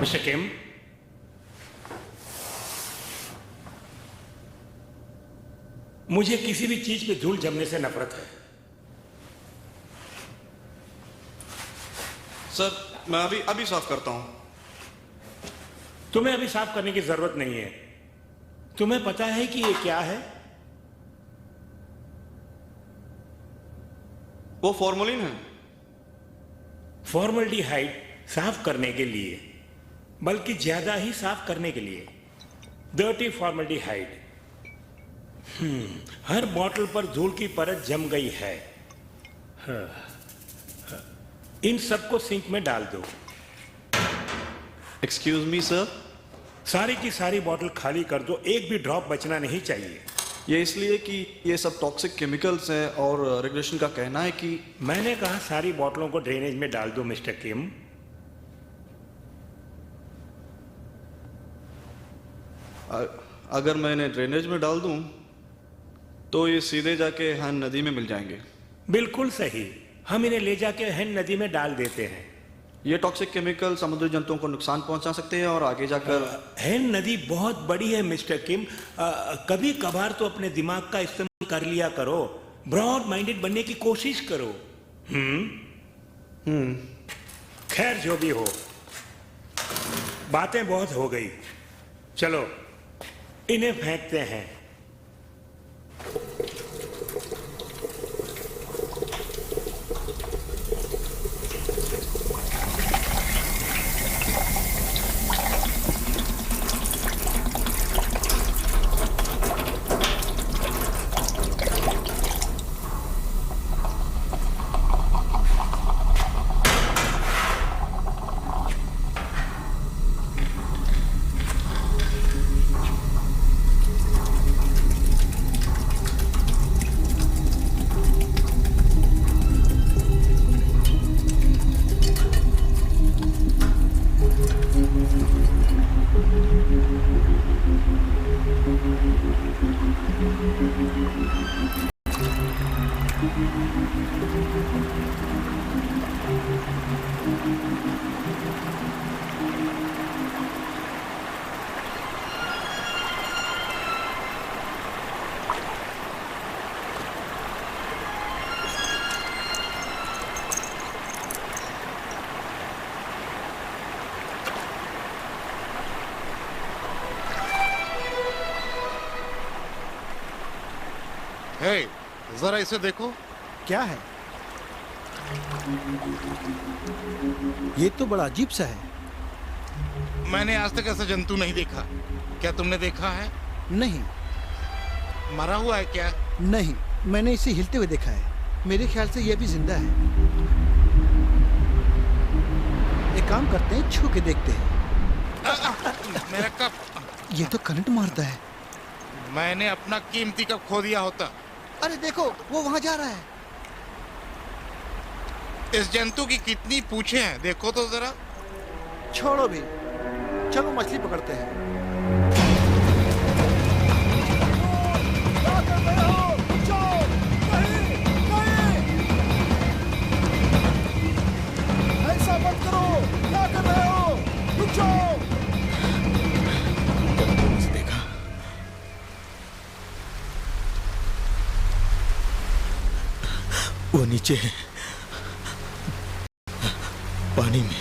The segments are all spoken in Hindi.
मिस्टर किम, मुझे किसी भी चीज पे धूल जमने से नफरत है। सर, मैं अभी साफ करता हूं। तुम्हें अभी साफ करने की जरूरत नहीं है। तुम्हें पता है कि ये क्या है? वो फॉर्मलिन है। फॉर्मल्डिहाइड साफ करने के लिए, बल्कि ज्यादा ही साफ करने के लिए। Dirty formaldehyde. हर बोतल पर धूल की परत जम गई है। इन सबको सिंक में डाल दो। Excuse me sir. सारी की सारी बोतल खाली कर दो, एक भी ड्रॉप बचना नहीं चाहिए। ये इसलिए कि ये सब टॉक्सिक केमिकल्स हैं और रेगुलेशन का कहना है कि मैंने कहा सारी बोतलों को ड्रेनेज में डाल दो मिस्टर किम। अगर मैं इन्हें ड्रेनेज में डाल दूं तो ये सीधे जाके हैन नदी में मिल जाएंगे। बिल्कुल सही, हम इन्हें ले जाके हैन नदी में डाल देते हैं। ये टॉक्सिक केमिकल समुद्री जंतुओं को नुकसान पहुंचा सकते हैं और आगे जाकर हैन नदी बहुत बड़ी है मिस्टर किम। कभी कभार तो अपने दिमाग का इस्तेमाल कर लिया करो। ब्रॉड माइंडेड बनने की कोशिश करो। खैर, जो भी हो, बातें बहुत हो गई। चलो इन्हें फेंकते हैं। हे, जरा इसे देखो। क्या है ये? तो बड़ा अजीब सा है। मैंने आज तक ऐसा जंतु नहीं देखा। क्या तुमने देखा है? नहीं मरा हुआ है क्या? नहीं, मैंने इसे हिलते हुए देखा है। मेरे ख्याल से यह भी जिंदा है। एक काम करते हैं, छू के देखते हैं। मेरा कप। ये तो करंट मारता है। मैंने अपना कीमती कप खो दिया होता। अरे देखो, वो वहां जा रहा है। इस जंतु की कितनी पूंछें हैं, देखो तो जरा। छोड़ो भी, चलो मछली पकड़ते हैं। ऐसा मत करो, क्या कर रहे हो? रुक जाओ। देखा, वो नीचे है, पानी में।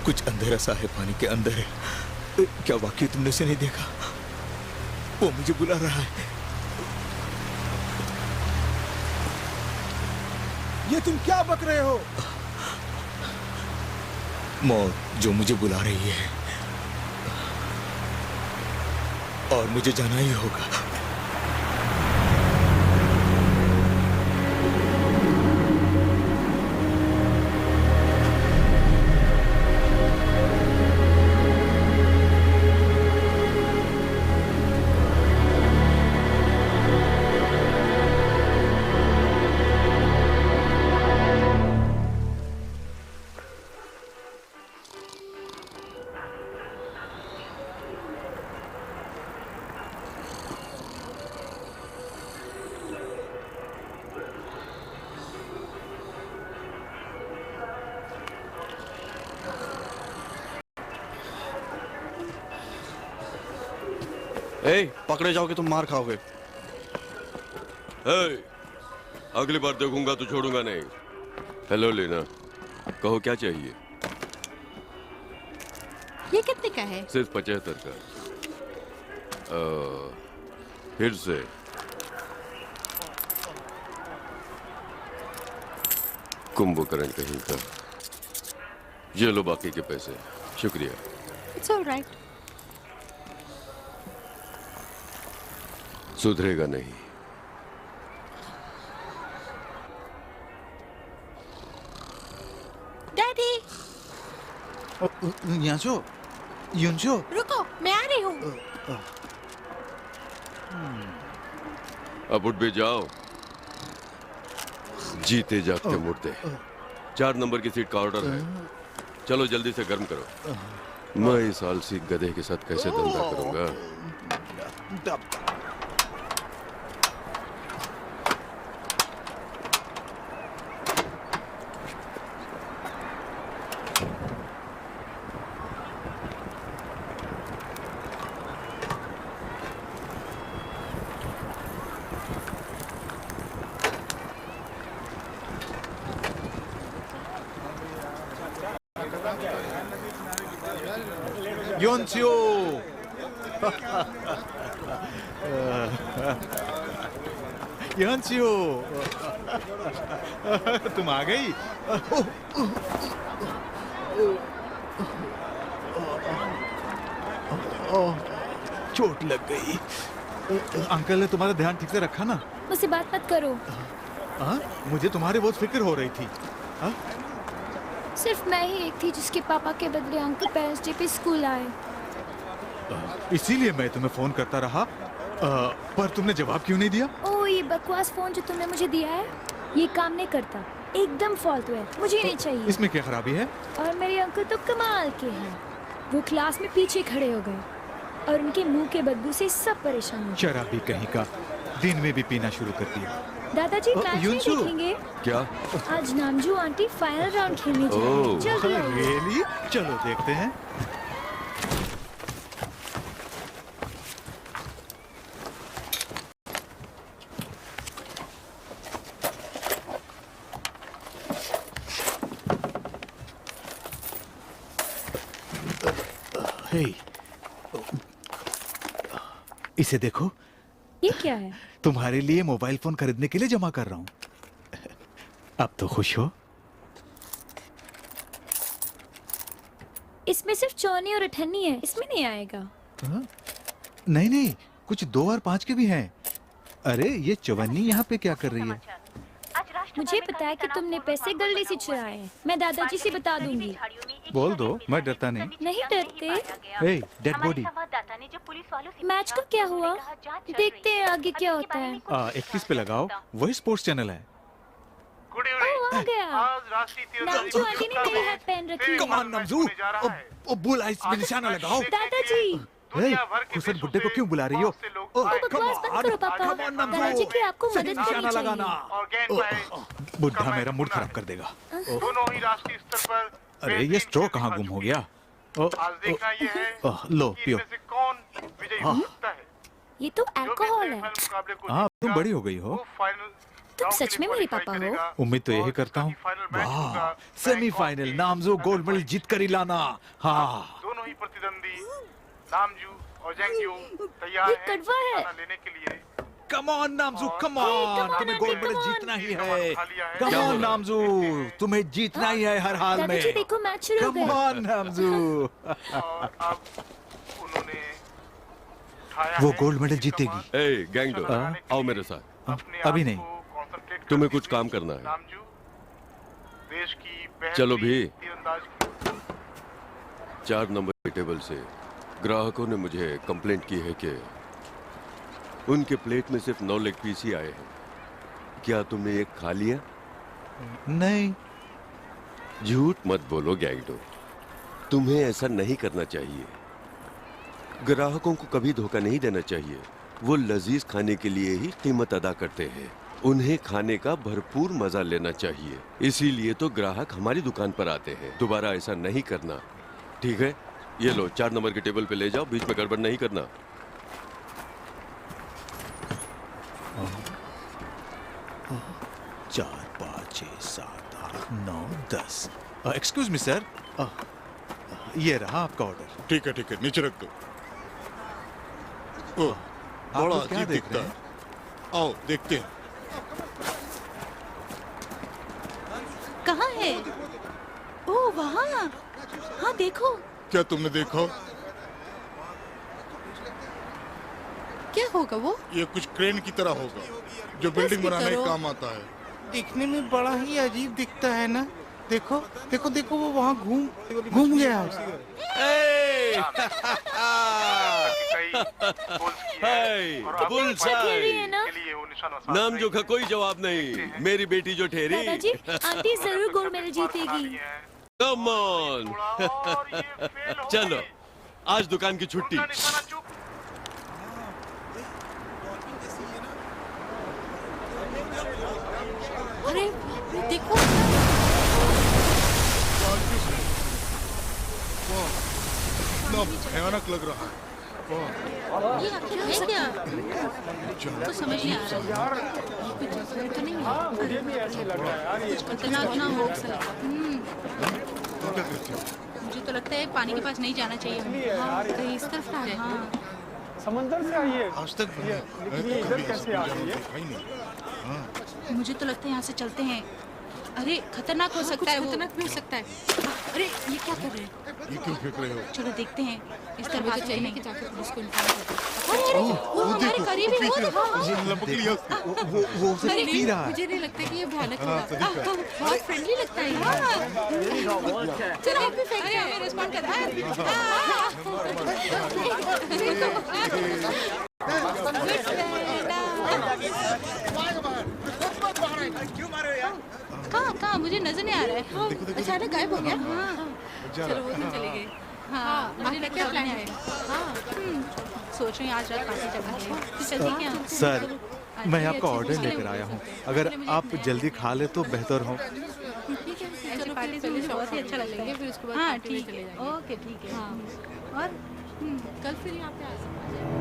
कुछ अंधेरा सा है, पानी के अंदर है। क्या वाकई तुमने उसे नहीं देखा? वो मुझे बुला रहा है। ये तुम क्या बक रहे हो? मौत जो मुझे बुला रही है, और मुझे जाना ही होगा। ए, पकड़े जाओगे तुम मार खाओगे। हे, अगली बार देखूंगा तो छोड़ूंगा नहीं। हेलो लीना, कहो क्या चाहिए? ये कितने का है? सिर्फ 75 का। फिर से कुंभकर्ण कहीं का। ये लो बाकी के पैसे। शुक्रिया। It's alright. सुधरेगा नहीं। डैडी यांशो, युनशो, रुको, मैं आ रही हूँ। अब उठ भी जाओ। जीते जागते मुर्दे। 4 नंबर की सीट का ऑर्डर है। चलो जल्दी से गर्म करो। मैं इस आलसी गधे के साथ कैसे धंधा करूंगा? योनचियो योनचियो तुम आ गई। चोट लग गई। अंकल ने तुम्हारा ध्यान ठीक से रखा ना? मुझसे बात मत करो। हाँ, मुझे तुम्हारी बहुत फिक्र हो रही थी। हाँ? सिर्फ मैं ही एक थी जिसके पापा के बदले अंकल पेरेंट्स डे पे स्कूल आए। इसीलिए मैं तुम्हें फोन करता रहा, पर तुमने जवाब क्यों नहीं दिया? ओह, ये बकवास फोन जो तुमने मुझे दिया है, ये काम नहीं करता, एकदम फालतू है, मुझे नहीं चाहिए। इसमें क्या खराबी है? और मेरे अंकल तो कमाल के हैं। वो क्लास में पीछे खड़े हो गए और उनके मुंह के बदबू से सब परेशान हो गए। शराबी कहीं का, दिन में भी पीना शुरू कर दिया। दादाजी मैच नहीं युनसु। देखेंगे? क्या? आज नामजू आंटी फाइनल राउंड खेलने जा रही हैं। ओह। जल्दी आओ। रियली? चलो देखते हैं। हे, इसे देखो। ये क्या है? तुम्हारे लिए मोबाइल फोन खरीदने के लिए जमा कर रहा हूं। अब तो खुश हो? इसमें सिर्फ चौनी और अठन्नी है, इसमें नहीं आएगा। नहीं नहीं, कुछ 2 और 5 के भी हैं। अरे ये चवन्नी यहाँ पे क्या कर रही है? मुझे पता है कि तुमने पैसे गलती से चुराए हैं। मैं दादाजी से बता दूंगी। बोल दो, मैं डरता नहीं। नहीं डरते। हे, डेड बॉडी। मैच का क्या हुआ? देखते हैं आगे क्या होता है। 31 पे लगाओ, वही स्पोर्ट्स चैनल है। ओह, आ गया। नामजू आंटी ने मेरी हाथ पहन रखी है। कमान नमजू, ओ बुल आइस में निशाना लगाओ। दादाजी, खुसर बुड्ढे को क्यों बुला रही हो? बकवास बंद करो पापा। दादाजी की आपको मदद करनी चाहिए। बुढ़ा मेरा मूड खराब कर देगा। दोनों ही राष्ट्रीय स्तर पर अरे ये स्ट्रो कहाँ गुम हो गया? आज देखना ये है लो कि पियो। इनमें से कौन विजयी हो सकता है। ये तो अल्कोहल है। हाँ, तुम बड़ी हो गई हो। तुम सच में मेरे पापा हो? उम्मीद तो यही करता हूँ। वाह, सेमीफाइनल नामजू गोल्ड मेडल जीत कर ही लाना। हाँ, दोनों ही प्रतिद्वंदी नामजू और जेंग्यू तैयार ये हैं कड़वा है। निशाना लेने के लिए। कम ऑन नामजू, कम ऑन, come on, तुम्हें गोल्ड come मेडल on. जीतना ही है। कम क्या ऑन बोला? नामजू, तुम्हें जीतना ही है हर हाल में। दादाजी देखो मैच शुरू हो कम गया। ऑन नामजू। और अब उन्होंने उठाया वो है गोल्ड मेडल कि जीतेगी। कमान ए गैंगडो, हाँ? आओ मेरे साथ। अपने अभी आप नहीं। को concentrate कर तुम्हें कुछ दीजिए। काम करना है। नामजू, देश की पहली चलो भी। तीरंदाज की 4 नंबर के टेबल से ग्राहकों ने मुझे कंप्लेंट की है कि उनके प्लेट में सिर्फ 9 लेग पीस ही आए हैं। क्या तुमने एक खा लिया? नहीं, झूठ मत बोलो गैंगडो, तुम्हें ऐसा नहीं करना चाहिए। ग्राहकों को कभी धोखा नहीं देना चाहिए। वो लजीज खाने के लिए ही कीमत अदा करते हैं। उन्हें खाने का भरपूर मजा लेना चाहिए। इसीलिए तो ग्राहक हमारी दुकान पर आते हैं। दोबारा ऐसा नहीं करना, ठीक है? ये लो, 4 नंबर के टेबल पे ले जाओ, बीच में गड़बड़ नहीं करना। 9:10। एक्सक्यूज मी सर, ये रहा आपका ऑर्डर। ठीक है नीचे रख दो। ओ, आप बड़ा लोग क्या अजीब देख दिखता रहे है। आओ देखते हैं। कहाँ है? ओ वहाँ। हाँ देखो। क्या तुमने देखा? क्या होगा वो? ये कुछ क्रेन की तरह होगा जो बिल्डिंग की बनाने तरह? के काम आता है। दिखने में बड़ा ही अजीब दिखता है ना। देखो देखो देखो, वो वहाँ घूम गया ठहरी है ना? नाम जो का कोई जवाब नहीं, मेरी बेटी जो ठहरी। दादाजी, आंटी जरूर गोल्ड मेडल जीतेगी। Come on. चलो आज दुकान की छुट्टी। अरे देखो। इतना भयानक लग रहा है। ये आखिर है क्या? कुछ समझ नहीं आ रहा। कुछ तो नहीं है। कुछ खतरनाक ना हो। मुझे तो लगता है पानी के पास नहीं जाना चाहिए हमें। हाँ, कहीं इस तरफ आ जाए। हाँ। समंदर से आई है। आज तक मैं तो कभी ऐसा जानवर देखा ही नहीं। मुझे तो लगता है यहाँ से चलते हैं। अरे खतरनाक हो सकता है। खतरनाक भी हो सकता है। अरे ये क्या कर रहे हैं? ये क्यों फेंक रहे हो? चलो देखते हैं। इस तरफ तो चाहिए कि जाकर पुलिस को इन्फॉर्म कर दो। अरे वो हमारे करीब ही हो। लपक लिया। वो उसे पी रहा है। मुझे नहीं लगता कि ये भयानक होगा। बहुत फ्रेंडली लगता है। चलो आप भी फेंक दो। हमें रिस्पॉन्ड कर। कहाँ मुझे नजर नहीं आ रहा है। अचानक गायब हो गया। चलो वो तो चली गई। हाँ मुझे लगता है प्लान आएगा। सोच रही हूँ आज रात पार्टी चलना है। तो चलती क्या? सर, मैं आपका ऑर्डर लेकर आया हूँ। अगर आप जल्दी खा ले तो बेहतर हो। ठीक है चलो पार्टी से मुझे बहुत ही अच्छा लगेगा। फिर उसके बाद हाँ ठीक है। ओके ठीक है। हाँ और कल फिर यहाँ पे आ सकते हैं।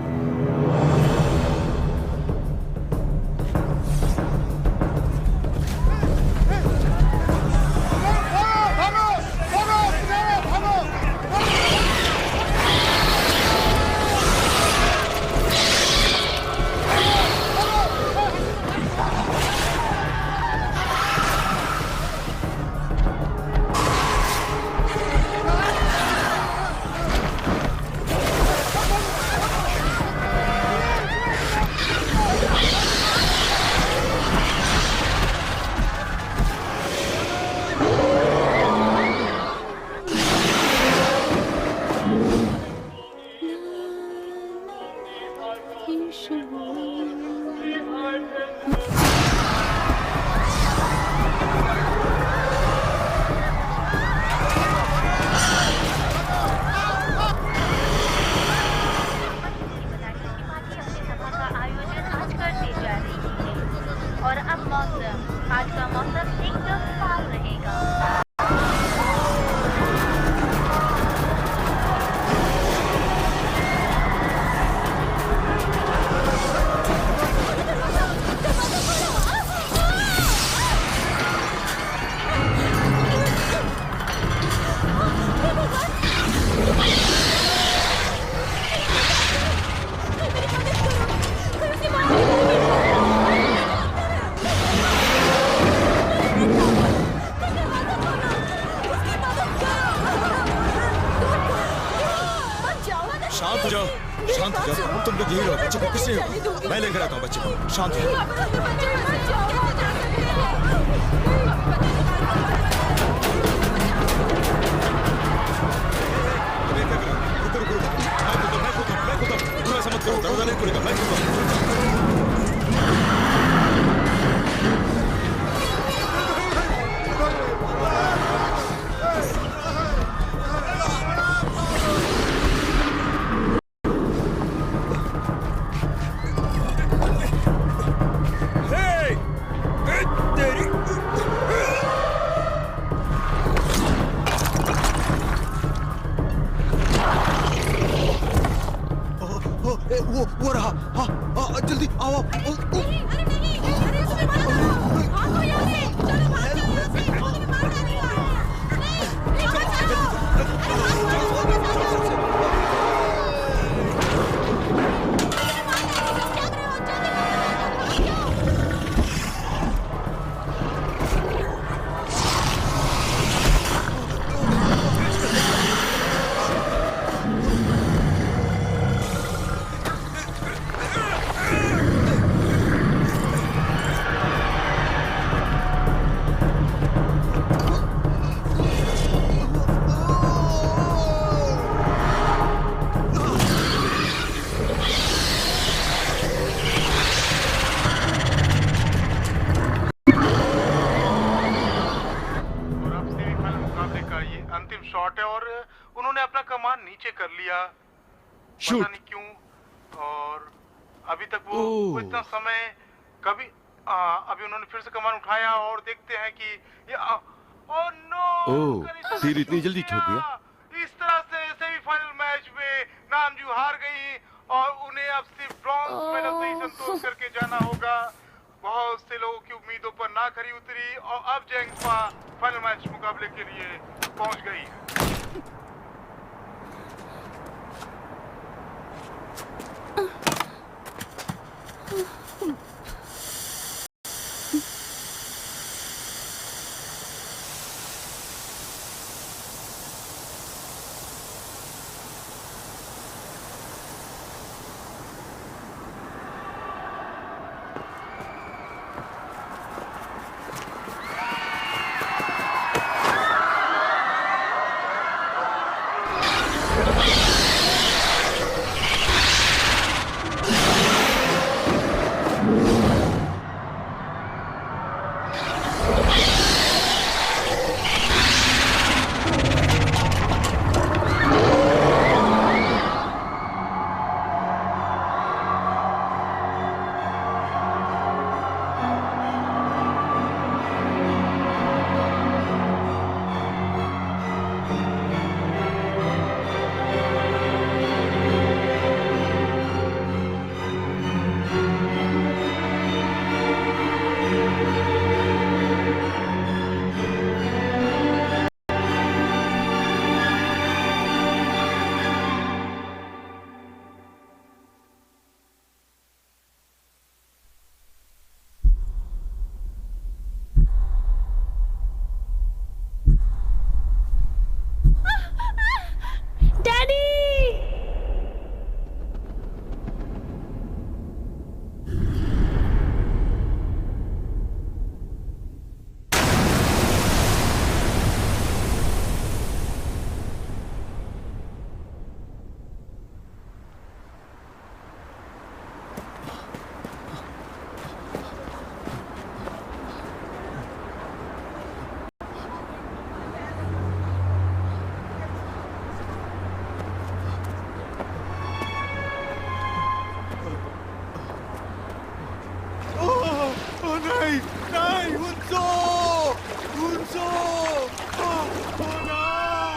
और अब मौसम, आज का मौसम एकदम साफ रहेगा। शांत हो जाओ, शांत हो जाओ। तुम लोग यही रहो, बच्चे को किससे हो? मैं लेकर आता हूँ बच्चे को। शांत हो तुम ऐसा मत करो, दरवाजा नहीं खुलेगा, मैं खुलूंगा। अंतिम शॉट है और उन्होंने अपना कमान नीचे कर लिया, Shoot. पता नहीं क्यों। और अभी तक वो इतना समय कभी अभी उन्होंने फिर से कमान उठाया और देखते हैं कि ये ओह नो, तीर इतनी जल्दी छोड़ दिया। इस तरह से सेमीफाइनल मैच में नामजू हार गई और उन्हें अब सिर्फ ब्रॉन्ज मेडल से ही संतोष करके जाना होगा। बहुत से लोगों की उम्मीदों पर ना खरी उतरी और अब जेंगफा फाइनल मैच मुकाबले के लिए पहुंच गई।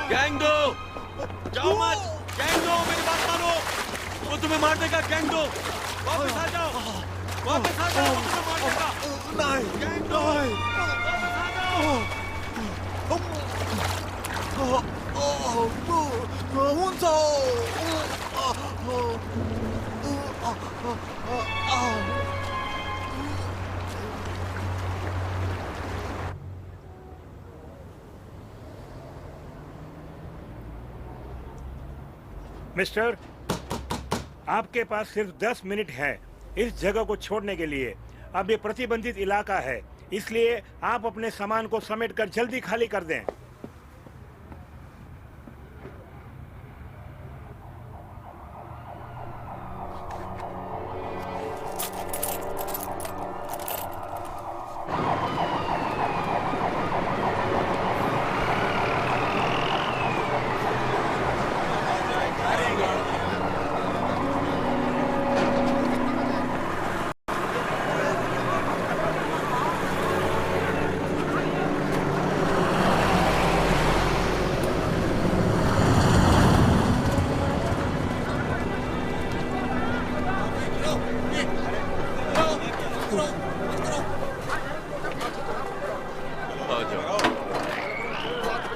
गैंगडो, जाओ मत। गैंगडो, मेरी बात मानो। वो तुम्हें मार देगा। गैंगडो, वापस आ जाओ। वापस आ जाओ, वो तुम्हें मार देगा। नहीं, गैंगडो, वापस आ जाओ। मिस्टर, आपके पास सिर्फ 10 मिनट है इस जगह को छोड़ने के लिए। अब ये प्रतिबंधित इलाका है, इसलिए आप अपने सामान को समेटकर जल्दी खाली कर दें।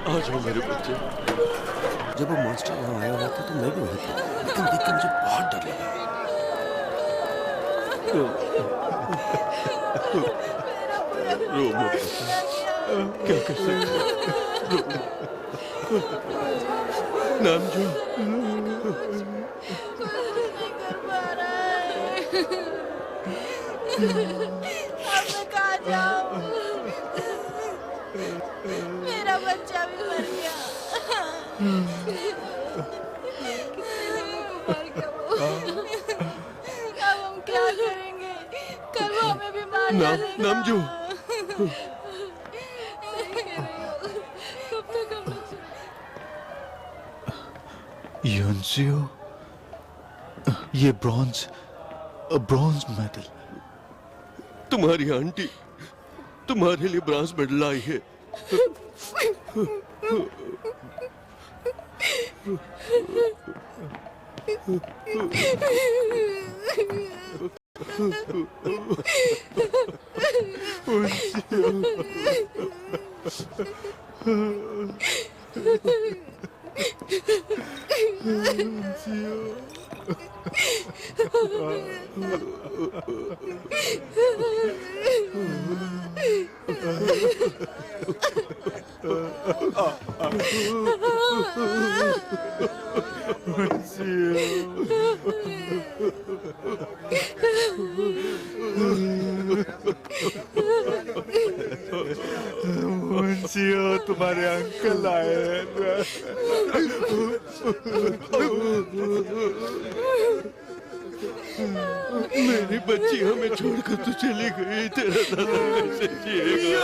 आ जाओ मेरे बच्चे। जब वो मॉन्स्टर यहाँ आया हुआ था तो मैं भी वहीं था, लेकिन देख के मुझे बहुत डर लगा। रो मत, क्या कर सकते। नामजू, अब मैं कहाँ जाऊँ? मेरा बच्चा भी मर गया। अब हम क्या करेंगे? कल वो हमें भी मार डालेगा। नामजू, कब तक हम लोग युनसियो, ये ब्रॉन्ज मेडल। तुम्हारी आंटी तुम्हारे लिए ब्रॉन्ज मेडल लाई है। मुंशियो, तुम्हारे अंकल आए हैं। मेरी बच्ची हमें छोड़कर तो चली गई, तेरा दादा कैसे जिएगा?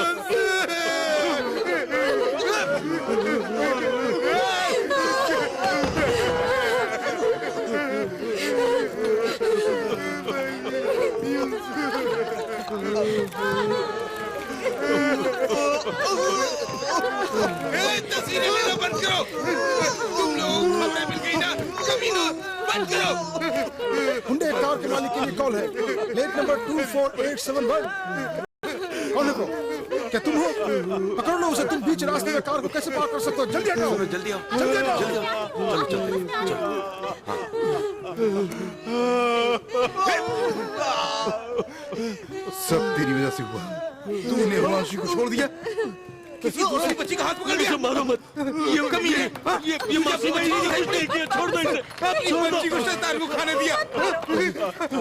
तस्वीरें लेना बंद करो। तुम लोग खबरें मिल गई ना, कमीना, बंद करो। हुंडई कार के मालिक के लिए कॉल है, प्लेट नंबर 24871। कौन है? क्या तुम हो? पकड़ लो उसे। तुम बीच रास्ते में कार को कैसे पार कर सकते हो? जल्दी हटाओ, जल्दी आओ, जल्दी हटाओ। सब तेरी वजह से हुआ। तूने हिमांशु को छोड़ दिया। किसी दूसरी बच्ची का हाथ पकड़ लिया। मारो मत, ये कमी है। ये मासी बहन ने कुछ नहीं किया, छोड़ दो इसे। अपनी बच्ची को शैतान को खाने दिया।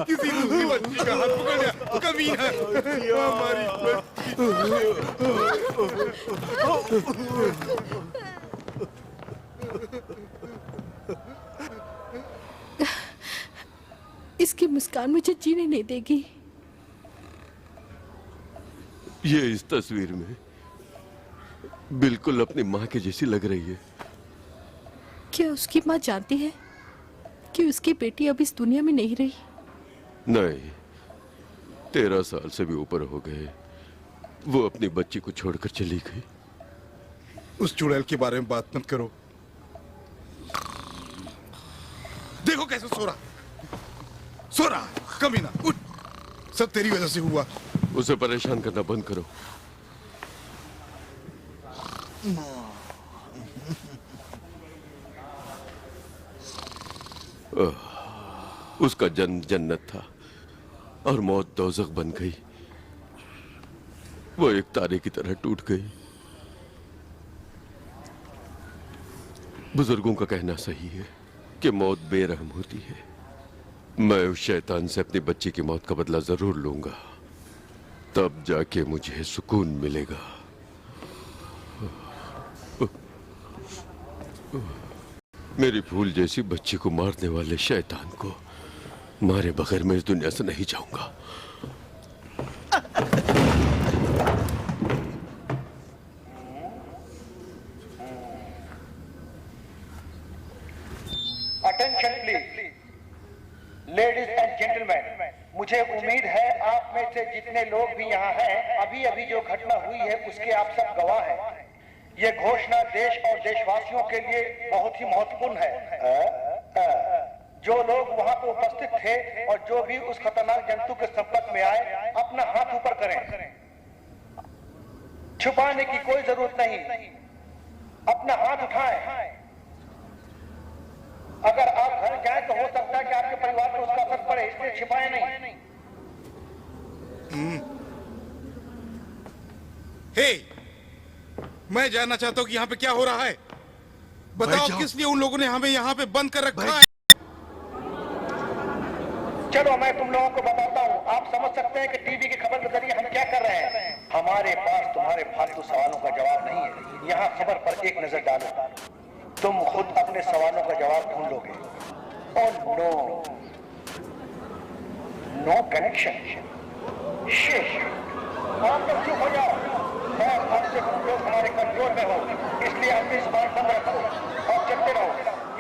किसी दूसरी बच्ची का हाथ पकड़ लिया, कमी है। हमारी इसकी मुस्कान मुझे जीने नहीं देगी। ये इस तस्वीर में बिल्कुल अपनी माँ के जैसी लग रही है। क्या उसकी माँ जानती है कि उसकी बेटी अब इस दुनिया में नहीं रही? नहीं, 13 साल से भी ऊपर हो गए। वो अपनी बच्ची को छोड़कर चली गई। उस चुड़ैल के बारे में बात मत करो। देखो कैसे सो रहा कमीना। उठ, सब तेरी वजह से हुआ। उसे परेशान करना बंद करो। उसका जन्म जन्नत था और मौत दोज़ख बन गई। वो एक तारे की तरह टूट गई। बुजुर्गों का कहना सही है कि मौत बेरहम होती है। मैं उस शैतान से अपनी बच्ची की मौत का बदला जरूर लूंगा, तब जाके मुझे सुकून मिलेगा। मेरी फूल जैसी बच्ची को मारने वाले शैतान को मारे बगैर मैं इस दुनिया से नहीं जाऊंगा। Attention please, ladies and gentleman, मुझे उम्मीद है आप में से जितने लोग भी यहाँ हैं, अभी अभी जो घटना हुई है उसके आप सब गवाह हैं। ये घोषणा देश और देशवासियों के लिए बहुत ही महत्वपूर्ण है। जो लोग वहाँ पर उपस्थित थे और जो भी उस खतरनाक जंतु के संपर्क में आए, अपना हाथ ऊपर करें। छुपाने की कोई जरूरत नहीं, अपना हाथ उठाएं। अगर आप घर जाएं तो हो सकता है कि आपके परिवार को उसका असर पड़े, इसलिए छिपाएं नहीं। हे, मैं जानना चाहता हूँ कि यहाँ पे क्या हो रहा है। बताओ किस लिए उन लोगों ने हमें यहाँ पे बंद कर रखा है। चलो मैं तुम लोगों को बताता हूँ। आप समझ सकते हैं कि टीवी की खबर के जरिए हम क्या कर रहे हैं। हमारे पास तुम्हारे फालतू सवालों का जवाब नहीं है। यहाँ खबर पर एक नजर डालो, तुम खुद अपने सवालों का जवाब ढूंढोगे। और नो कनेक्शन। आप लोग चुप हो जाओ। मैं आपसे तुम लोग हमारे कंट्रोल में हो, इसलिए अपनी जुबान बंद रखो और चलते रहो।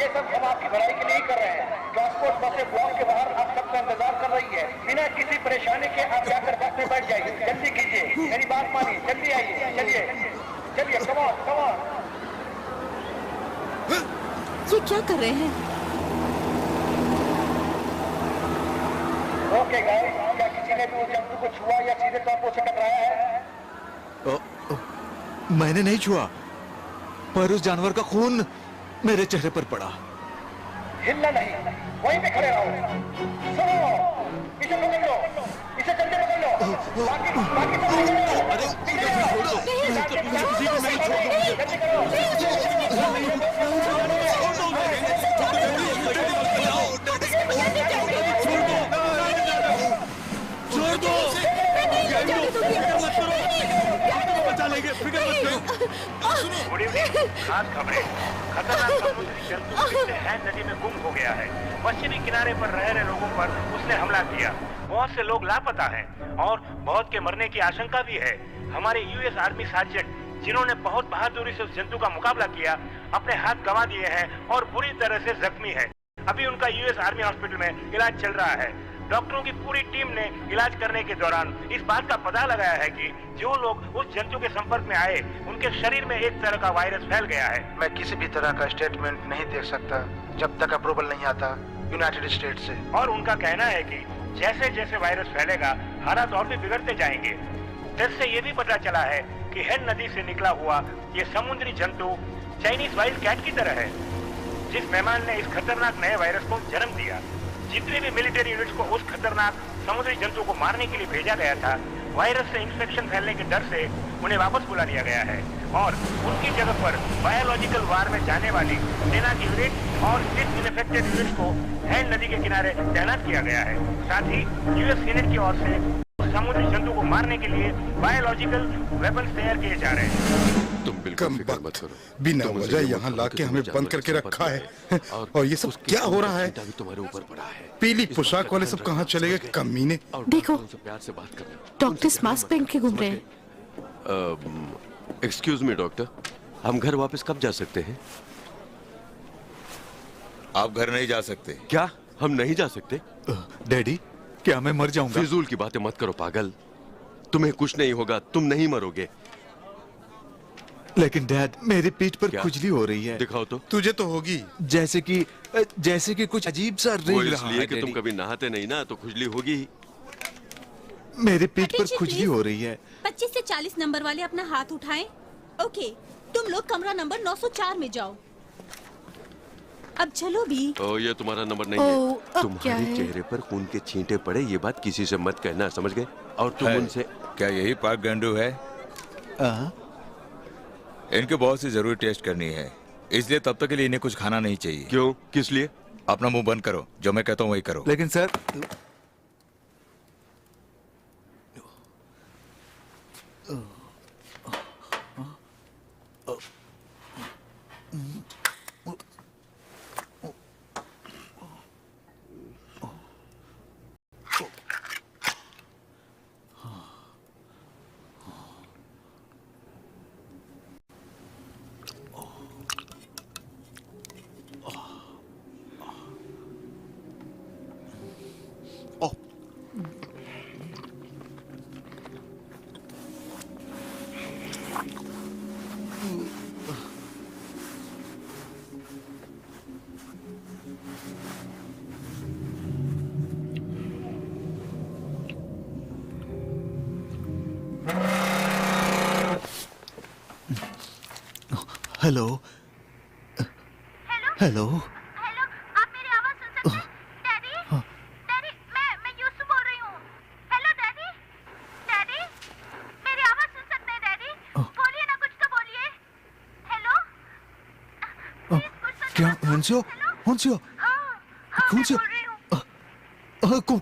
ये सब हम आपकी भलाई के लिए ही कर रहे हैं। ट्रांसपोर्ट बसें ब्लॉक के बाहर आप सबका इंतजार कर रही है। बिना किसी परेशानी के आप जाकर बस में बैठ जाइए। जल्दी कीजिए, मेरी बात मानिए, जल्दी आइए, चलिए चलिए, कम ऑन कम ऑन। ये क्या कर रहे हैं? ओके गाइस, क्या किसी ने भी उस जंतु को छुआ या सीधे तौर पर उसे टकराया है? मैंने नहीं छुआ, पर उस जानवर का खून मेरे चेहरे पर पड़ा। हिलना नहीं, वहीं पे खड़े रहो। सुनो, इसे पकड़ लो, इसे जल्दी पकड़ लो। बाकी छोड़ दो, बचा लेंगे, फिक्र मत करो। गुड इवनिंग, खास खबरें। खतरनाक समुद्री जंतु पिछले हैन नदी में गुम हो गया है। पश्चिमी किनारे पर रह रहे लोगों पर उसने हमला किया। बहुत से लोग लापता हैं और बहुत के मरने की आशंका भी है। हमारे यूएस आर्मी सार्जेंट, जिन्होंने बहुत बहादुरी से उस जंतु का मुकाबला किया, अपने हाथ गंवा दिए हैं और बुरी तरह से जख्मी है। अभी उनका यूएस आर्मी हॉस्पिटल में इलाज चल रहा है। डॉक्टरों की पूरी टीम ने इलाज करने के दौरान इस बात का पता लगाया है कि जो लोग उस जंतु के संपर्क में आए, उनके शरीर में एक तरह का वायरस फैल गया है। मैं किसी भी तरह का स्टेटमेंट नहीं दे सकता जब तक अप्रूवल नहीं आता यूनाइटेड स्टेट से। और उनका कहना है कि जैसे जैसे वायरस फैलेगा, हालात और भी बिगड़ते जाएंगे। टेस्ट से ये भी पता चला है कि हैन नदी से निकला हुआ ये समुद्री जंतु चाइनीज वाइल्ड कैट की तरह है, जिस मेहमान ने इस खतरनाक नए वायरस को जन्म दिया। जितने भी मिलिट्री यूनिट्स को उस खतरनाक समुद्री जंतु को मारने के लिए भेजा गया था, वायरस से इंफेक्शन फैलने के डर से उन्हें वापस बुला लिया गया है और उनकी जगह पर बायोलॉजिकल वार में जाने वाली सेना की यूनिट और डिसइंफेक्टेड यूनिट्स को हैन नदी के किनारे तैनात किया गया है। साथ ही यूएस यूनिट की ओर से समुद्री जंतु को मारने के लिए बायोलॉजिकल वेपन्स तैयार किए जा रहे हैं। तुम बिल्कुल फिक्र मत करो। बिना वजह यहाँ लाके हमें बंद करके रखा है और ये सब क्या हो रहा है? तुम्हारे ऊपर पड़ा है। पीली पोशाक वाले सब कहाँ चले गए कमीने? देखो, प्यार से बात करना। डॉक्टर्स मास्क पहन के घूम रहे हैं। एक्सक्यूज मी डॉक्टर, हम घर वापस कब जा सकते हैं? आप घर नहीं जा सकते। क्या हम नहीं जा सकते? डैडी, क्या मैं मर जाऊंगा? फिजूल की बातें मत करो पागल। तुम्हें कुछ नहीं होगा, तुम नहीं मरोगे। लेकिन डैड, मेरी पीठ पर खुजली हो रही है। दिखाओ तो। तुझे तो होगी। जैसे कि कुछ अजीब सा रेंग रहा है। कि तुम कभी नहाते नहीं ना, तो खुजली होगी ही। मेरी पीठ पर खुजली हो रही है। 25 से 40 नंबर वाले अपना हाथ उठाएं। ओके, तुम लोग कमरा नंबर 904 में जाओ। अब चलो भी। ये तुम्हारा नंबर नहीं है। तुम्हारे चेहरे पर खून के छींटे पड़े, ये बात किसी से मत कहना, समझ गए? और तुम उनसे। क्या यही पार्क गेंडू है? इनके बहुत सी जरूरी टेस्ट करनी है, इसलिए तब तक के लिए इन्हें कुछ खाना नहीं चाहिए। क्यों? किस लिए? अपना मुंह बंद करो, जो मैं कहता हूँ वही करो। लेकिन सर, हेलो हेलो हेलो, आप मेरी आवाज सुन सकते हैं? डैडी, डैडी, मैं यूसुफ बोल रही हूँ। हेलो डैडी, डैडी, मेरी आवाज सुन सकते हैं डैडी? बोलिए ना, कुछ तो बोलिए। हेलो, क्या हुंसियो? हुंसियो? हुंसियो?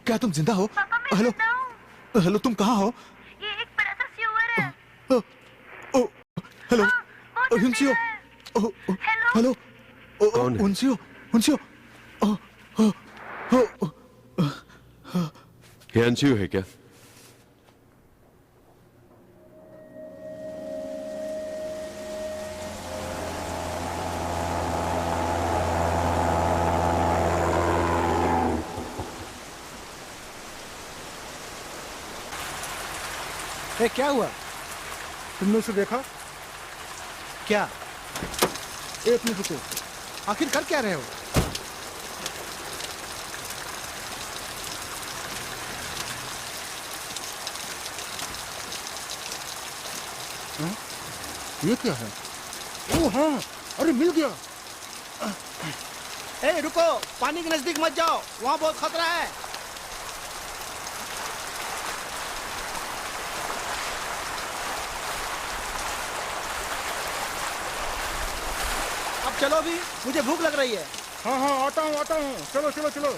क्या तुम जिंदा हो? हेलो हेलो, तुम कहाँ हो? ये एक बड़ा सा स्यूअर है। हेलो हुंसियो? हेलो हुंसियो? हुंसियो? हियांशियो है क्या? ए, क्या हुआ? तुमने उसे देखा? क्या? एक मिनट रुको, आखिर कर क्या रहे हो? ये क्या है? ओह हाँ, अरे मिल गया। ए रुको, पानी के नजदीक मत जाओ, वहाँ बहुत खतरा है। अब चलो भी, मुझे भूख लग रही है। हाँ हाँ, आता हूँ, चलो चलो चलो।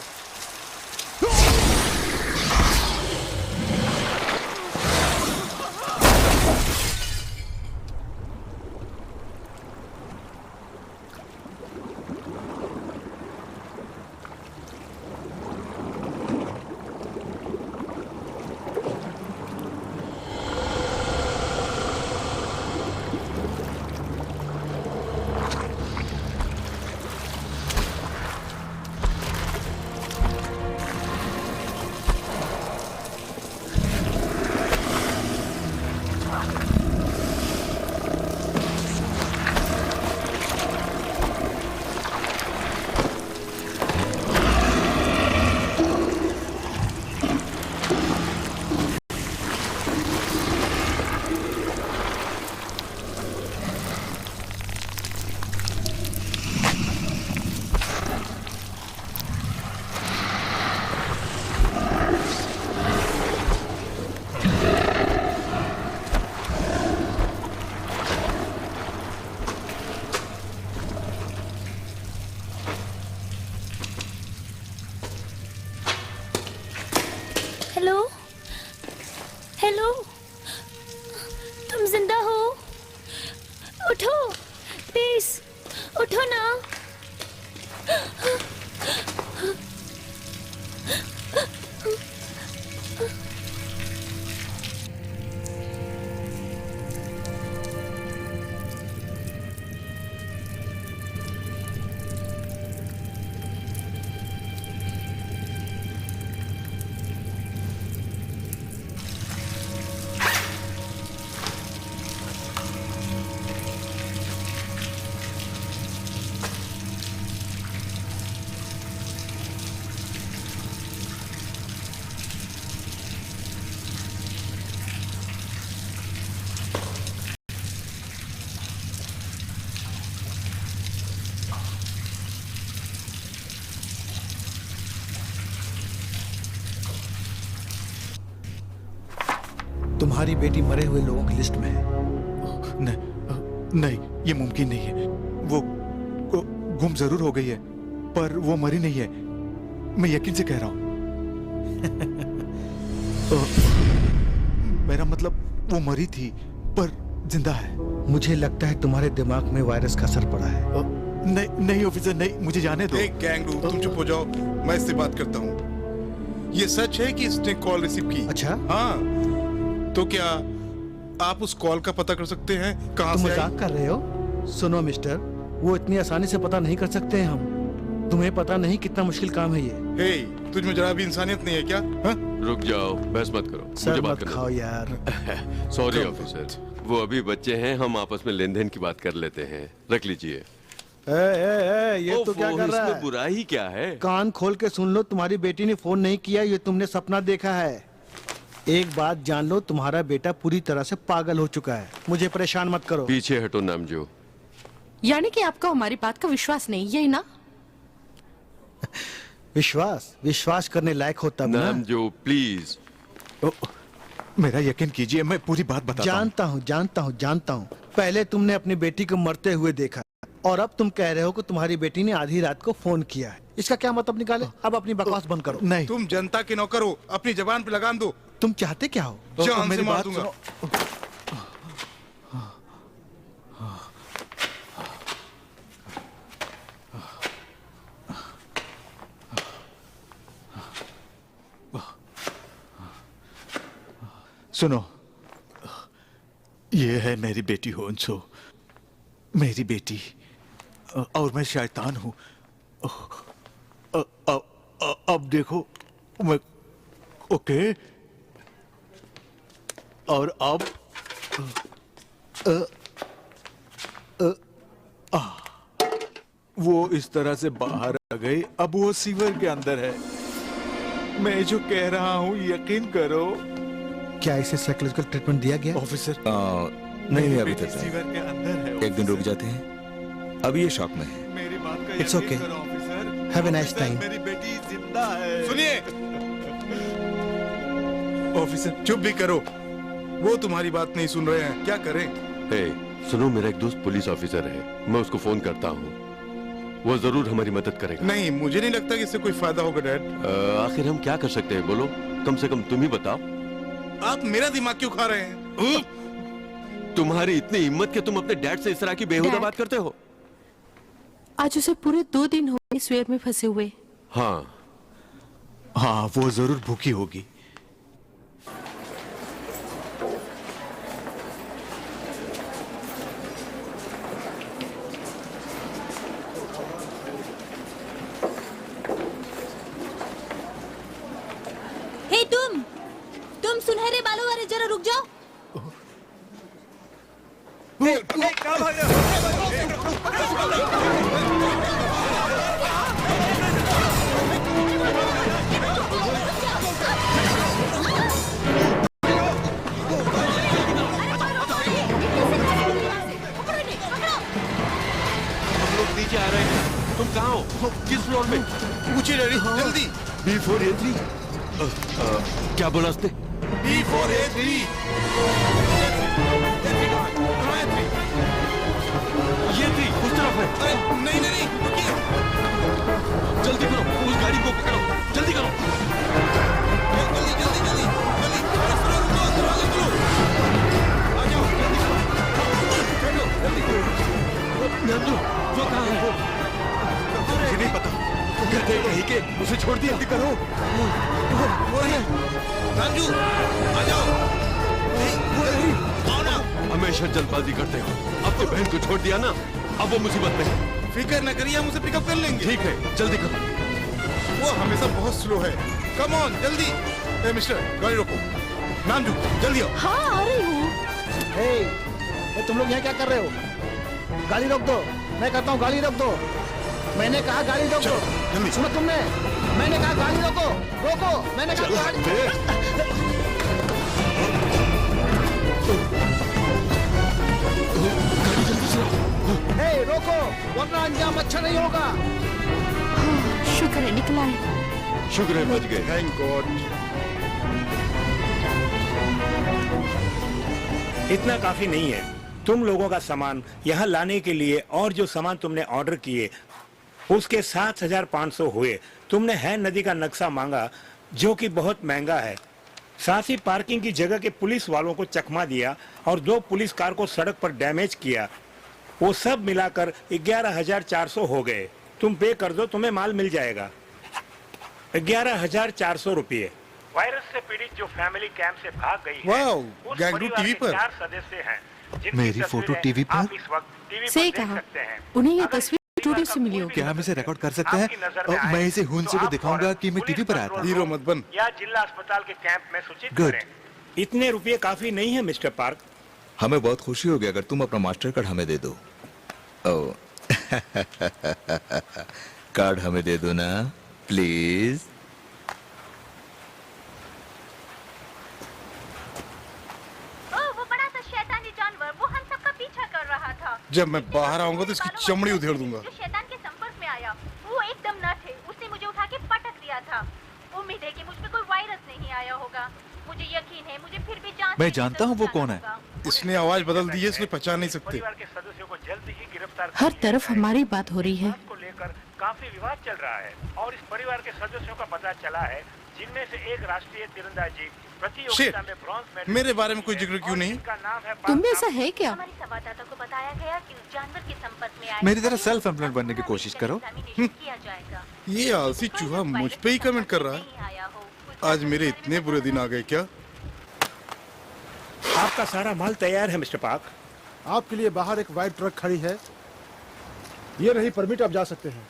हेलो हेलो, तुम जिंदा हो? उठो प्लीज, उठो ना। तुम्हारी बेटी मरे हुए लोगों की लिस्ट में है। नहीं, ये मुमकिन नहीं है। वो गुम जरूर हो गई है, पर वो मरी नहीं है। मैं यकीन से कह रहा हूँ। मेरा मतलब वो मरी थी, पर जिंदा है। मुझे लगता है तुम्हारे दिमाग में वायरस का असर पड़ा है। नहीं ऑफिसर, नहीं, मुझे जाने दो। एक गैंग, तुम चुप हो जाओ, मैं इससे बात करता हूँ। ये सच है कि इसने कॉल रिसीव की? अच्छा, हाँ। तो क्या आप उस कॉल का पता कर सकते हैं कहाँ तुम से मजाक कर रहे हो? सुनो मिस्टर, वो इतनी आसानी से पता नहीं कर सकते हैं हम। तुम्हें पता नहीं कितना मुश्किल काम है ये। हे, तुझ में जरा भी इंसानियत नहीं है क्या? हा? रुक जाओ, बहस मत करो, सर मत खाओ यार। सॉरी ऑफिसर, वो अभी बच्चे हैं, हम आपस में लेन देन की बात कर लेते हैं। रख लीजिए। ये तो क्या कर रहा है? बुराई क्या है? कान खोल के सुन लो, तुम्हारी बेटी ने फोन नहीं किया, ये तुमने सपना देखा है। एक बात जान लो, तुम्हारा बेटा पूरी तरह से पागल हो चुका है। मुझे परेशान मत करो। पीछे हटो नामजो। यानी कि आपका हमारी बात का विश्वास नहीं, यही ना? विश्वास करने लायक हो तब ना। नामजो प्लीज। मेरा यकीन कीजिए, मैं पूरी बात बताता हूँ। जानता हूँ। पहले तुमने अपनी बेटी को मरते हुए देखा, और अब तुम कह रहे हो कि तुम्हारी बेटी ने आधी रात को फोन किया है। इसका क्या मतलब निकाले? अब अपनी बकवास बंद करो। नहीं, तुम जनता के नौकर हो, अपनी जबान पे लगाम दो। तुम चाहते क्या हो? जान से मार दूंगा। सुनो, ये है मेरी बेटी होन्सो, मेरी बेटी, और मैं शैतान हूँ। अब देखो, मैं ओके। और अब वो इस तरह से बाहर आ गई, अब वो सीवर के अंदर है। मैं जो कह रहा हूँ यकीन करो। क्या इसे साइकोलॉजिकल ट्रीटमेंट दिया गया? ऑफिसर नहीं अभी तक सीवर के अंदर है। एक दिन रुक जाते हैं, अभी ये शॉक में है। मेरी बात का इट्स यकीन ओके, करो officer. Have a nice time. मेरी बेटी जिंदा है। सुनिए, ऑफिसर चुप भी करो, वो तुम्हारी बात नहीं सुन रहे हैं, क्या करें? सुनो, मेरा एक दोस्त पुलिस ऑफिसर है, मैं उसको फोन करता हूँ, वो जरूर हमारी मदद करेगा। नहीं, मुझे नहीं लगता कि इससे कोई फायदा होगा डैड। आखिर हम क्या कर सकते हैं, बोलो, कम से कम तुम ही बताओ। आप मेरा दिमाग क्यों खा रहे हैं? तुम्हारी इतनी हिम्मत कि तुम अपने डैड से इस तरह की बेहुदा बात करते हो? आज उसे पूरे 2 दिन हो गए स्वेर में फंसे हुए। हाँ हाँ, वो जरूर भूखी होगी। हे तुम सुनहरे बालों वाले, जरा रुक जाओ। नीचे आ रहे हैं, तुम कहाँ हो? किस फ्लोर में? पूछिए डैडी, जल्दी। B4A3। क्या बोला उसने? B4A3। ये थी उस तरफ है। अरे नहीं नहीं नहीं, रुकिए। जल्दी करो, उस गाड़ी को पकड़ो, जल्दी करो। जल्दी जल्दी जल्दी जल्दी, रुको, दरवाजा खोलो। आ जाओ, जल्दी करो, नंदू, वो कहाँ है? मुझे नहीं पता। गधे कहीं के, उसे छोड़ दिया। जल्दी करो। वो है राजू, आ जाओ। आओ ना। हमेशा जल्दबाजी करते हो, अपनी बहन को छोड़ दिया ना, अब वो मुसीबत में है। फिक्र न करिए, हम उसे पिकअप कर लेंगे। ठीक है, जल्दी करो। वो हमेशा बहुत स्लो है। कम ऑन, जल्दी। ए मिस्टर, गाड़ी रोको। नामजू, जल्दी आओ। हाँ, आ रही हूँ। हे, तुम लोग यहाँ क्या कर रहे हो? गाड़ी रोक दो, मैं कहता हूँ गाड़ी रोक दो। मैंने कहा गाड़ी रोको। जल्दी। सुनो तुमने, मैंने कहा गाड़ी रोको, रोको, मैंने कहा गाड़ी। हे, रोको, वरना अंजाम अच्छा नहीं होगा। शुक्र है निकला है। शुक्र है बच गए। Thank God. इतना काफी नहीं है। तुम लोगों का सामान यहाँ लाने के लिए और जो सामान तुमने ऑर्डर किए उसके 7,500 हुए। तुमने है नदी का नक्शा मांगा जो कि बहुत महंगा है। साथ ही पार्किंग की जगह के पुलिस वालों को चकमा दिया और 2 पुलिस कार को सड़क पर डैमेज किया। वो सब मिलाकर 11,400 हो गए। तुम पे कर दो, तुम्हें माल मिल जाएगा। 11,400 रुपये। वायरस से पीड़ित जो फैमिली कैंप से भाग गई है, वाओ, उस गैंग परिवार टीवी के पर। 4 सदस्य हैं जिनकी मेरी फोटो तस्वीरें टीवी पर? आप इस वक्त टीवी सही पर देख कहा। सकते हैं। उन्हें ये तस्वीर स्टूडियो से मिली होगी। क्या हम इसे रिकॉर्ड कर सकते हैं? मैं इसे हुन को दिखाऊंगा कि मैं टीवी पर आया था। हीरो मत बन। या जिला अस्पताल के कैंप में सूचित Good. करें। इतने रुपए काफी नहीं है मिस्टर पार्क। हमें बहुत खुशी होगी अगर तुम अपना मास्टर कार्ड हमें दे दो। ओ कार्ड हमें दे दो ना प्लीज। ओह, वो बड़ा सा शैतानी जानवर, वो हम सबका पीछा कर रहा था। जब मैं बाहर आऊंगा तो इसकी चमड़ी उधेड़ दूंगा। जो शैतान के संपर्क में आया, वो एकदम न थे। उसने मुझे उठा के पटक दिया था। उम्मीद है कि मुझ पे कोई वायरस नहीं आया होगा। मुझे यकीन है, मुझे फिर भी जांच मैं जानता हूँ वो कौन है। इसने आवाज बदल दी है, इसलिए पहचान नहीं सकते। परिवार के सदस्यों को जल्द ही गिरफ्तार हर तरफ हमारी बात हो रही है। को लेकर काफी विवाद चल रहा है और इस परिवार के सदस्यों का पता चला है जिनमें से एक राष्ट्रीय तीरंदाजी प्रतियोगिता में ब्रॉन्ज मेडल। मेरे बारे में कोई जिक्र क्यों नहीं? तुम भी ऐसा है क्या? हमारे संवाददाता को बताया गया कि उस जानवर के संपर्क में आए मेरी तरह सेल्फ एम्प्लॉयड बनने की कोशिश करो। किया जाएगा। ये आलसी चूहा मुझ पे ही कमेंट कर रहा है। आज मेरे इतने बुरे दिन आ गए क्या? आपका सारा माल तैयार है मिस्टर पार्क। आपके लिए बाहर एक वाइट ट्रक खड़ी है। ये रही परमिट, आप जा सकते हैं।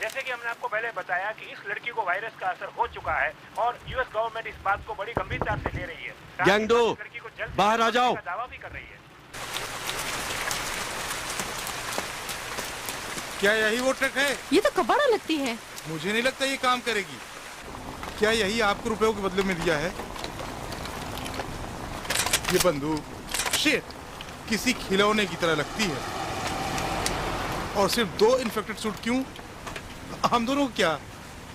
जैसे कि हमने मैंने आपको पहले बताया कि इस लड़की को वायरस का असर हो चुका है और यूएस गवर्नमेंट इस बात को बड़ी गंभीरता से ले रही है। गैंगडो, लड़की को जल्द बाहर आ जाओ। दावा भी कर रही है। क्या यही वो ट्रक है? ये तो कबाड़ा लगती है। मुझे नहीं लगता ये काम करेगी। क्या यही आपको रुपयों के बदले में दिया है? ये बंदूक शिट किसी खिलौने की तरह लगती है। और सिर्फ 2 इन्फेक्टेड सूट क्यों? हम दोनों क्या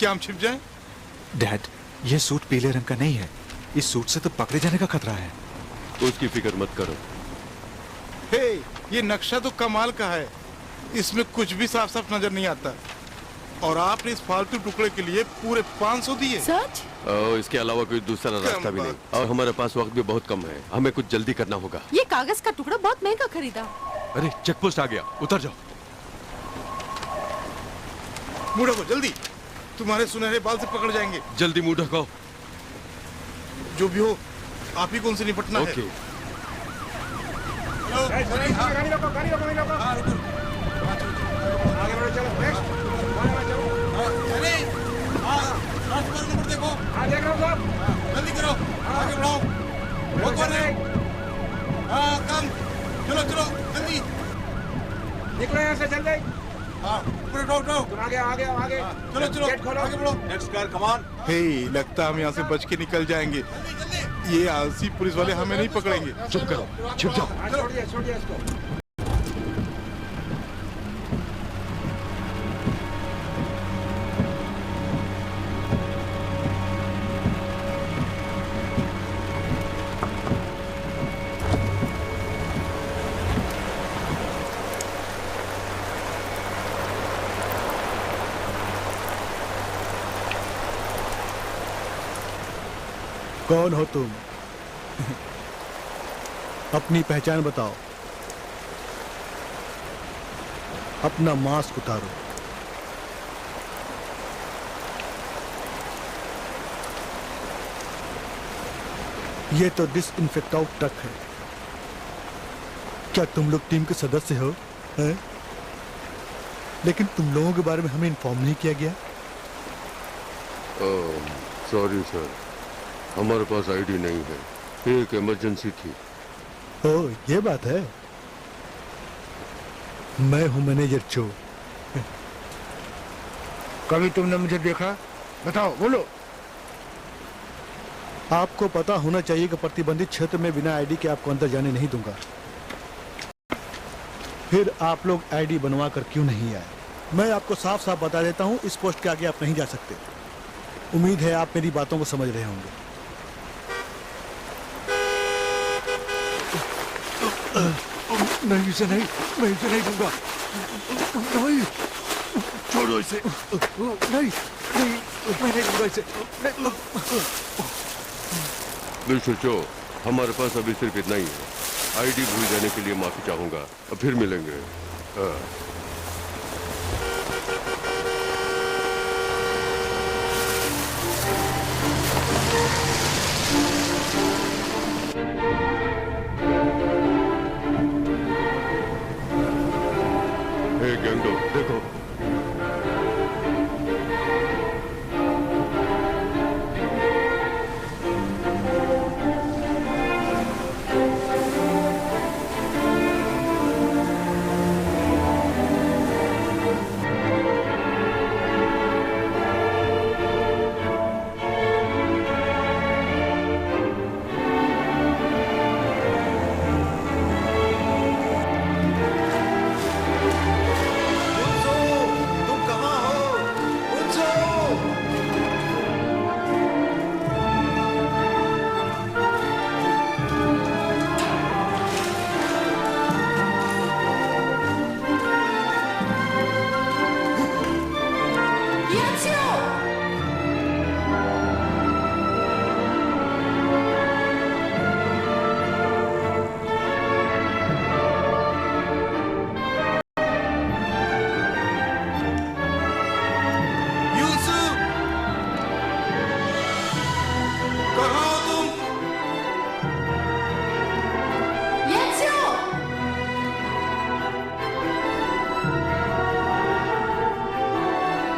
हम छिप जाएं? डैड, ये सूट पीले रंग का नहीं है। इस सूट से तो पकड़े जाने का खतरा है। उसकी फिक्र मत करो। हे, ये नक्शा तो कमाल का है। इसमें कुछ भी साफ साफ नजर नहीं आता। और आपने इस फालतू टुकड़े के लिए पूरे 500 दिए। सच? इसके अलावा कोई दूसरा रास्ता भी नहीं, और हमारे पास वक्त भी बहुत कम है। हमें कुछ जल्दी करना होगा। ये कागज का टुकड़ा बहुत महंगा खरीदा। अरे चेक पोस्ट आ गया, उतर जाओ। मुंह ढको जल्दी, तुम्हारे सुनहरे बाल से पकड़ जाएंगे। जल्दी मुंह ढको। जो भी हो, आप ही को उनसे निपटना है। गाड़ी रोको, गाड़ी रोको, गाड़ी रोको। आगे बढ़ो, चलो नेक्स्ट। नंबर देखो। हाँ, देख रहा हूँ साहब। जल्दी करो, आगे बढ़ाओ। बहुत बार नहीं। हाँ, कम। चलो चलो जल्दी। निकलो यहाँ से जल्दी। हाँ, उठो उठो। तुम आगे आगे आगे। चलो चलो गेट खोलो। आगे बढ़ो। Next car, come on. Hey, लगता हम यहाँ से बच के निकल जाएंगे। ये आलसी पुलिस वाले हमें नहीं पकड़ेंगे। चुप करो, छुप जाओ। छोड़िए छोड़िए इसको। कौन हो तुम? अपनी पहचान बताओ। अपना मास्क उतारो। ये तो डिसइंफेक्ट आउट ट्रक है। क्या तुम लोग टीम के सदस्य हो? हैं? लेकिन तुम लोगों के बारे में हमें इन्फॉर्म नहीं किया गया। सॉरी सर, हमारे पास आईडी नहीं है, एक इमरजेंसी थी। ओह, ये बात है। मैं हूं मैनेजर चो। कभी तुमने मुझे देखा? बताओ, बोलो। आपको पता होना चाहिए कि प्रतिबंधित क्षेत्र में बिना आईडी के आपको अंदर जाने नहीं दूंगा। फिर आप लोग आईडी बनवा कर क्यों नहीं आए? मैं आपको साफ साफ बता देता हूं, इस पोस्ट के आगे आप नहीं जा सकते। उम्मीद है आप मेरी बातों को समझ रहे होंगे। नहीं इसे नहीं, मैं इसे नहीं दूंगा। नहीं, छोड़ो इसे। नहीं नहीं, मैं नहीं दूंगा इसे। मिस्टर चो, हमारे पास अभी सिर्फ इतना ही है। आईडी भूल जाने के लिए माफी चाहूंगा, फिर मिलेंगे। गैंगडो, देखो।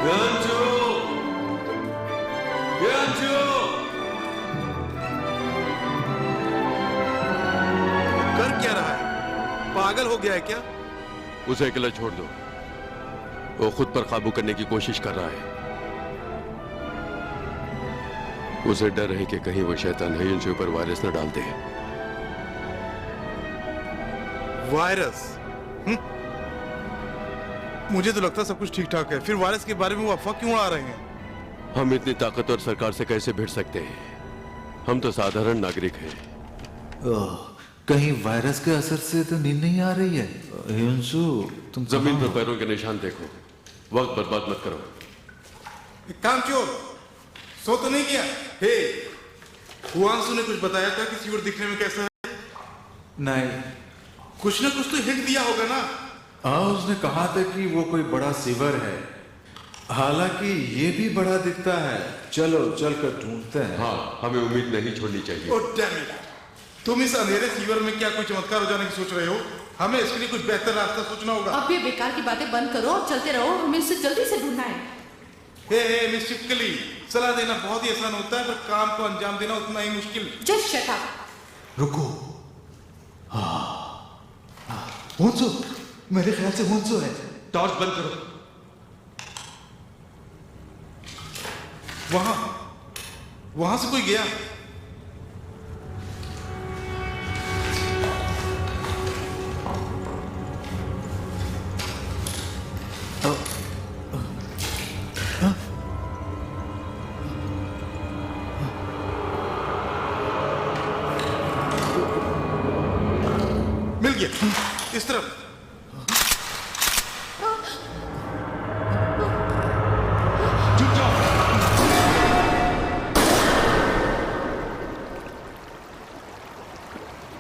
कर क्या रहा है? पागल हो गया है क्या? उसे अकेला छोड़ दो। वो खुद पर काबू करने की कोशिश कर रहा है। उसे डर है कि कहीं वो शैतान हियंशु पर वायरस न डाल दे। वायरस? मुझे तो लगता सब कुछ ठीक ठाक है, फिर वायरस के बारे में वो अफवाह क्यों उड़ा रहे हैं? हम इतनी ताकतवर सरकार से कैसे भिड़ सकते हैं? हम तो साधारण नागरिक हैं। कहीं वायरस के असर से तो नींद नहीं आ रही है? हियंशु, तुम जमीन पर पैरों के निशान देखो, वक्त बर्बाद मत करो। कामचोर, सो तो नहीं किया? हे, हुआंसु ने कुछ बताया था कि सीवर दिखने में कैसा है? नहीं। कुछ ना कुछ तो हिंट दिया होगा ना? हाँ, उसने कहा था कि वो कोई बड़ा सीवर है। हालांकि ये भी बड़ा दिखता है। चलो चलकर ढूंढते हैं। हाँ, हमें उम्मीद नहीं छोड़नी चाहिए। Oh damn it! तुम इस अंधेरे सीवर में क्या कोई चमत्कार हो जाने की सोच रहे हो? हमें इसके लिए कुछ बेहतर रास्ता सोचना होगा। अब ये बेकार की बातें बंद करो और चलते रहो, हमें इसे जल्दी से ढूंढना है। हे मिस्टर कली, सलाह देना बहुत ही आसान होता है, पर काम को अंजाम देना उतना ही मुश्किल। Just shut up. रुको। हुंसु, मेरे ख्याल से हुंसु है। टॉर्च बंद करो। वहां से कोई गया? मिल गया, इस तरफ।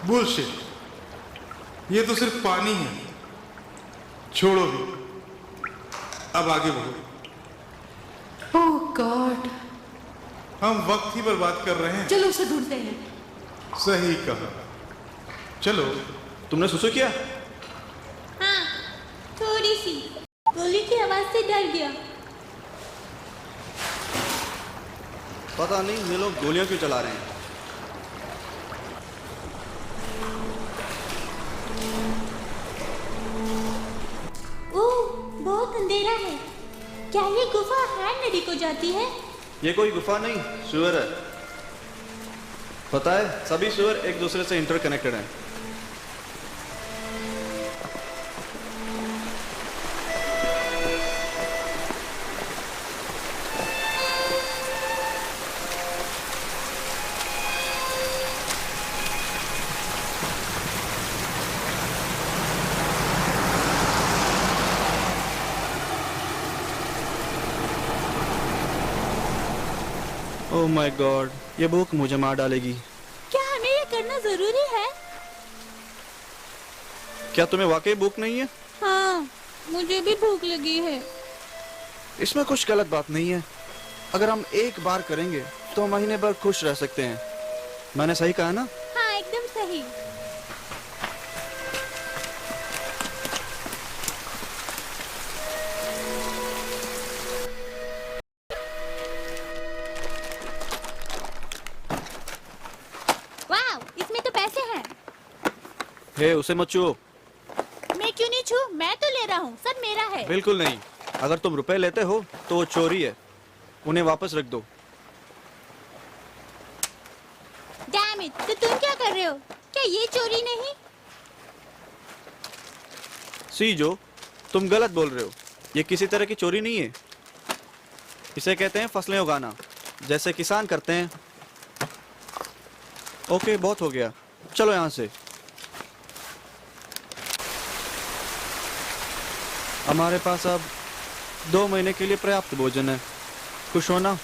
बुलशिट, ये तो सिर्फ पानी है। छोड़ो भी, अब आगे बढ़ो। ओह गॉड, हम वक्त ही बर्बाद कर रहे हैं। चलो उसे ढूंढते हैं। सही कहा, चलो। तुमने सुसु किया? हाँ, थोड़ी सी। गोली की आवाज से डर गया। पता नहीं ये लोग गोलियां क्यों चला रहे हैं। बहुत अंधेरा है। क्या ये गुफा हैंड नदी को जाती है? ये कोई गुफा नहीं, सुअर है। पता है, सभी सुअर एक दूसरे से इंटरकनेक्टेड हैं। ओह माय गॉड, ये भूख मुझे मार डालेगी। क्या हमें ये करना जरूरी है? क्या तुम्हें वाकई भूख नहीं है? हाँ, मुझे भी भूख लगी है। इसमें कुछ गलत बात नहीं है। अगर हम एक बार करेंगे तो महीने भर खुश रह सकते हैं। मैंने सही कहा ना? हाँ, एकदम सही। हे, उसे मत छुओ। मैं क्यों नहीं छू? मैं तो ले रहा हूँ, सब मेरा है। बिल्कुल नहीं। अगर तुम रुपए लेते हो तो वो चोरी है। उन्हें वापस रख दो। डैम इट, तो तुम क्या कर रहे हो? क्या ये चोरी नहीं? सीजो, तुम गलत बोल रहे हो। ये किसी तरह की चोरी नहीं है। इसे कहते हैं फसलें उगाना, जैसे किसान करते हैं। ओके, बहुत हो गया, चलो यहाँ से। हमारे पास अब 2 महीने के लिए पर्याप्त भोजन है। खुश हो ना?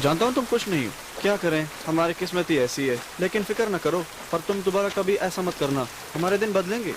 जानता हूँ तुम खुश नहीं हो। क्या करें, हमारी किस्मत ही ऐसी है। लेकिन फिक्र न करो, पर तुम दोबारा कभी ऐसा मत करना। हमारे दिन बदलेंगे।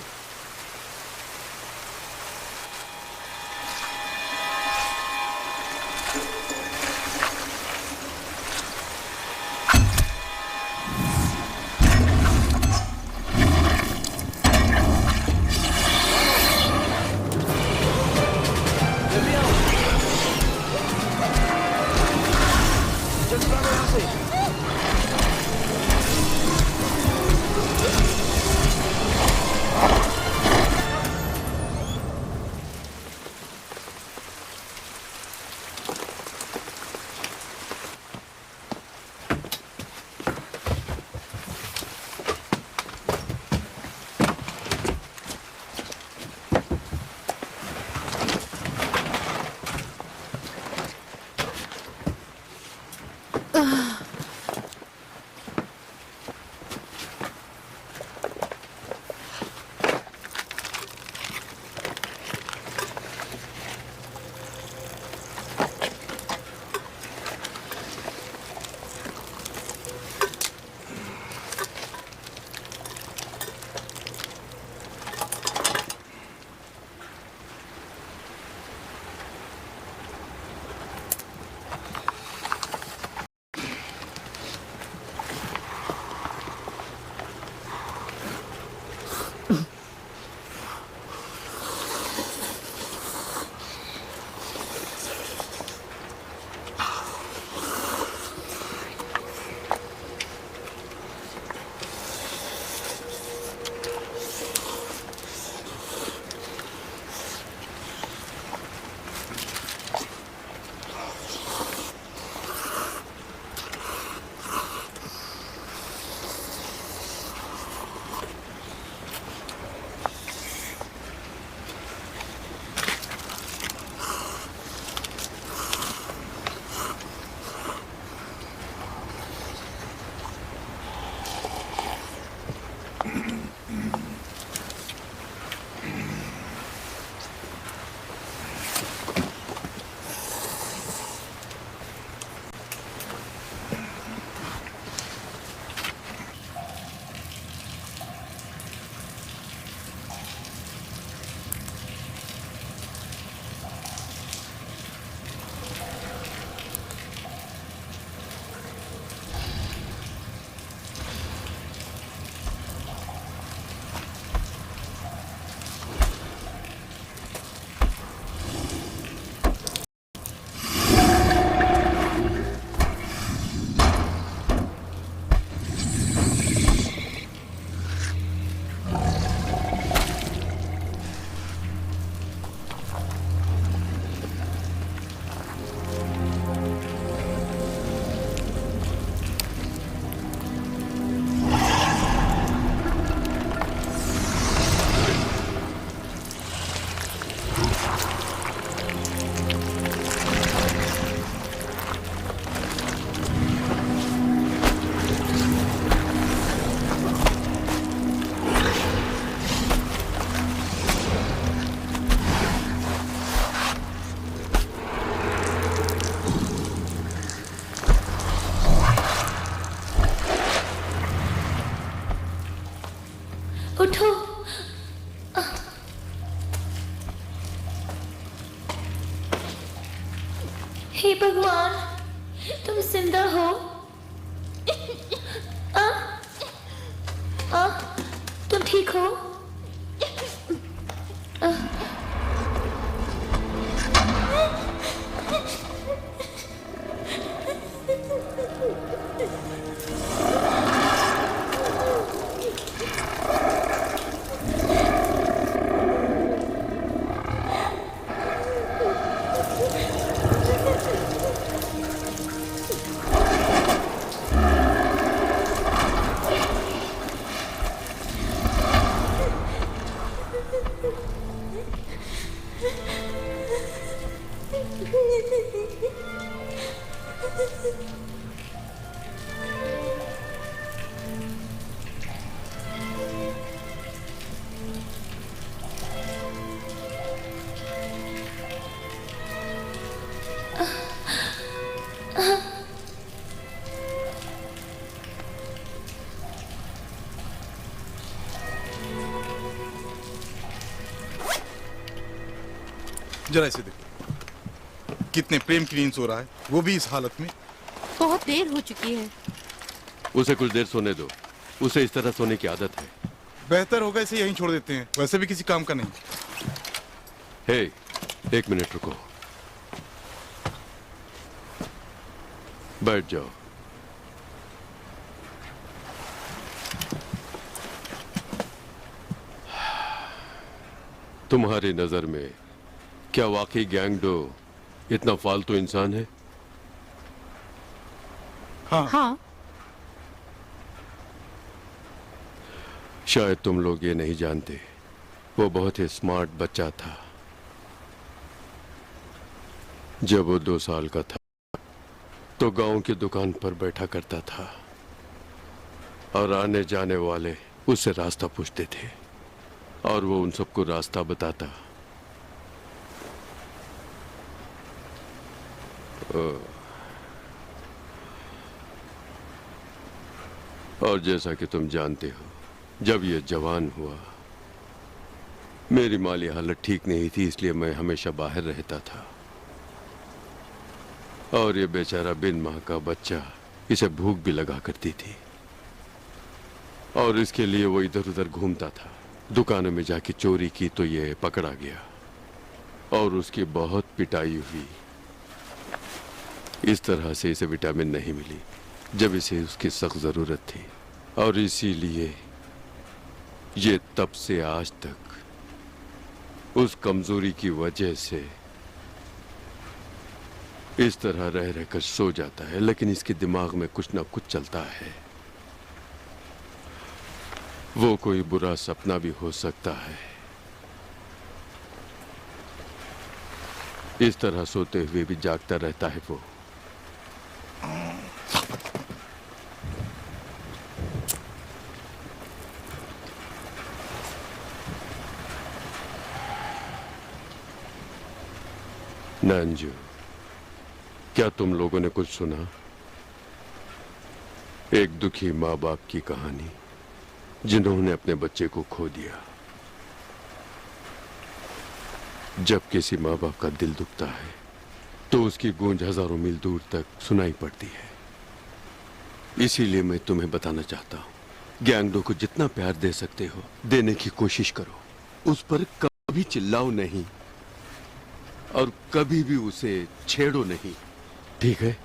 उठो। हे भगवान, तुम जिंदा हो? तुम ठीक हो? जरा इसे देखो, कितने प्रेम की नींद सो रहा है, वो भी इस हालत में। बहुत देर हो चुकी है। उसे कुछ देर सोने दो, उसे इस तरह सोने की आदत है। बेहतर होगा इसे यहीं छोड़ देते हैं, वैसे भी किसी काम का नहीं। हे, एक मिनट रुको, बैठ जाओ। तुम्हारी नजर में क्या वाकई गैंगडो इतना फालतू इंसान है? हाँ। शायद तुम लोग ये नहीं जानते, वो बहुत ही स्मार्ट बच्चा था। जब वो 2 साल का था तो गांव की दुकान पर बैठा करता था और आने जाने वाले उससे रास्ता पूछते थे और वो उन सबको रास्ता बताता। और जैसा कि तुम जानते हो, जब ये जवान हुआ, मेरी माली हालत ठीक नहीं थी, इसलिए मैं हमेशा बाहर रहता था और ये बेचारा बिन मां का बच्चा, इसे भूख भी लगा करती थी और इसके लिए वो इधर उधर घूमता था। दुकानों में जाके चोरी की तो ये पकड़ा गया और उसकी बहुत पिटाई हुई। इस तरह से इसे विटामिन नहीं मिली जब इसे उसकी सख्त जरूरत थी और इसीलिए ये तब से आज तक उस कमजोरी की वजह से इस तरह रह रहकर सो जाता है, लेकिन इसके दिमाग में कुछ ना कुछ चलता है। वो कोई बुरा सपना भी हो सकता है। इस तरह सोते हुए भी जागता रहता है वो। नांजू, क्या तुम लोगों ने कुछ सुना? एक दुखी माँ बाप की कहानी जिन्होंने अपने बच्चे को खो दिया। जब किसी माँ बाप का दिल दुखता है तो उसकी गूंज हजारों मील दूर तक सुनाई पड़ती है। इसीलिए मैं तुम्हें बताना चाहता हूं, गैंगडो को जितना प्यार दे सकते हो देने की कोशिश करो। उस पर कभी चिल्लाओ नहीं और कभी भी उसे छेड़ो नहीं, ठीक है?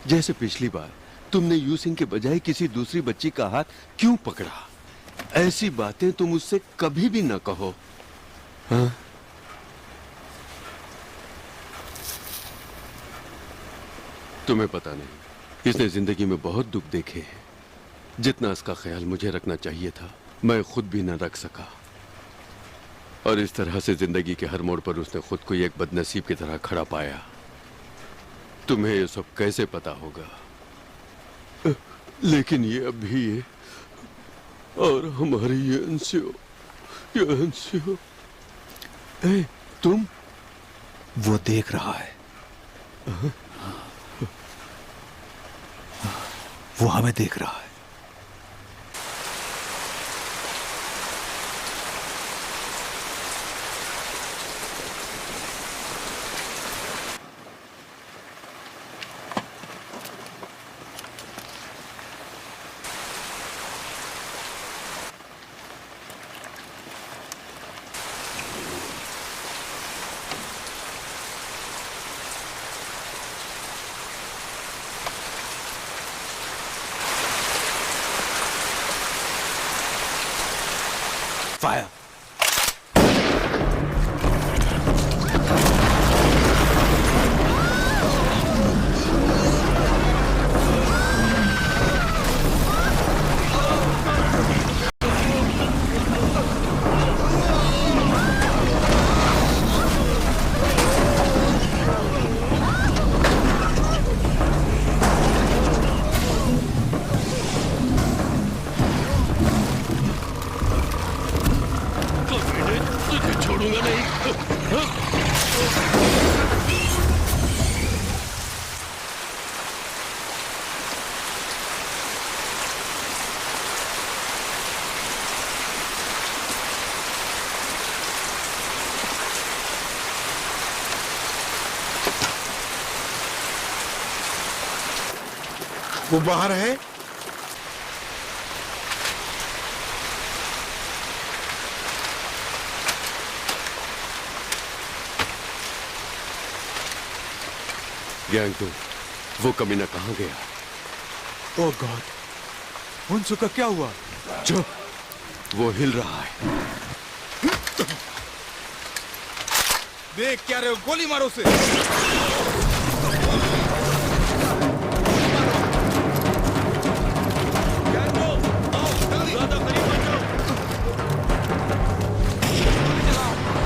जैसे पिछली बार तुमने यूसिंग के बजाय किसी दूसरी बच्ची का हाथ क्यों पकड़ा? ऐसी बातें तुम उससे कभी भी न कहो, हाँ? तुम्हें पता नहीं, इसने जिंदगी में बहुत दुख देखे हैं। जितना इसका ख्याल मुझे रखना चाहिए था मैं खुद भी न रख सका, और इस तरह से जिंदगी के हर मोड़ पर उसने खुद को एक बदनसीब की तरह खड़ा पाया। तुम्हें ये सब कैसे पता होगा? लेकिन ये अब भी है, और हमारी ये अंशो, तुम? वो देख रहा है। वो हमें देख रहा है। Fire! छोड़ूंगा नहीं। वो बाहर है? गैंगटो, वो कमीना कहाँ गया? ओह गॉड, उनसु का क्या हुआ? चुप, वो हिल रहा है। देख क्या रहे हो, गोली मारो उसे।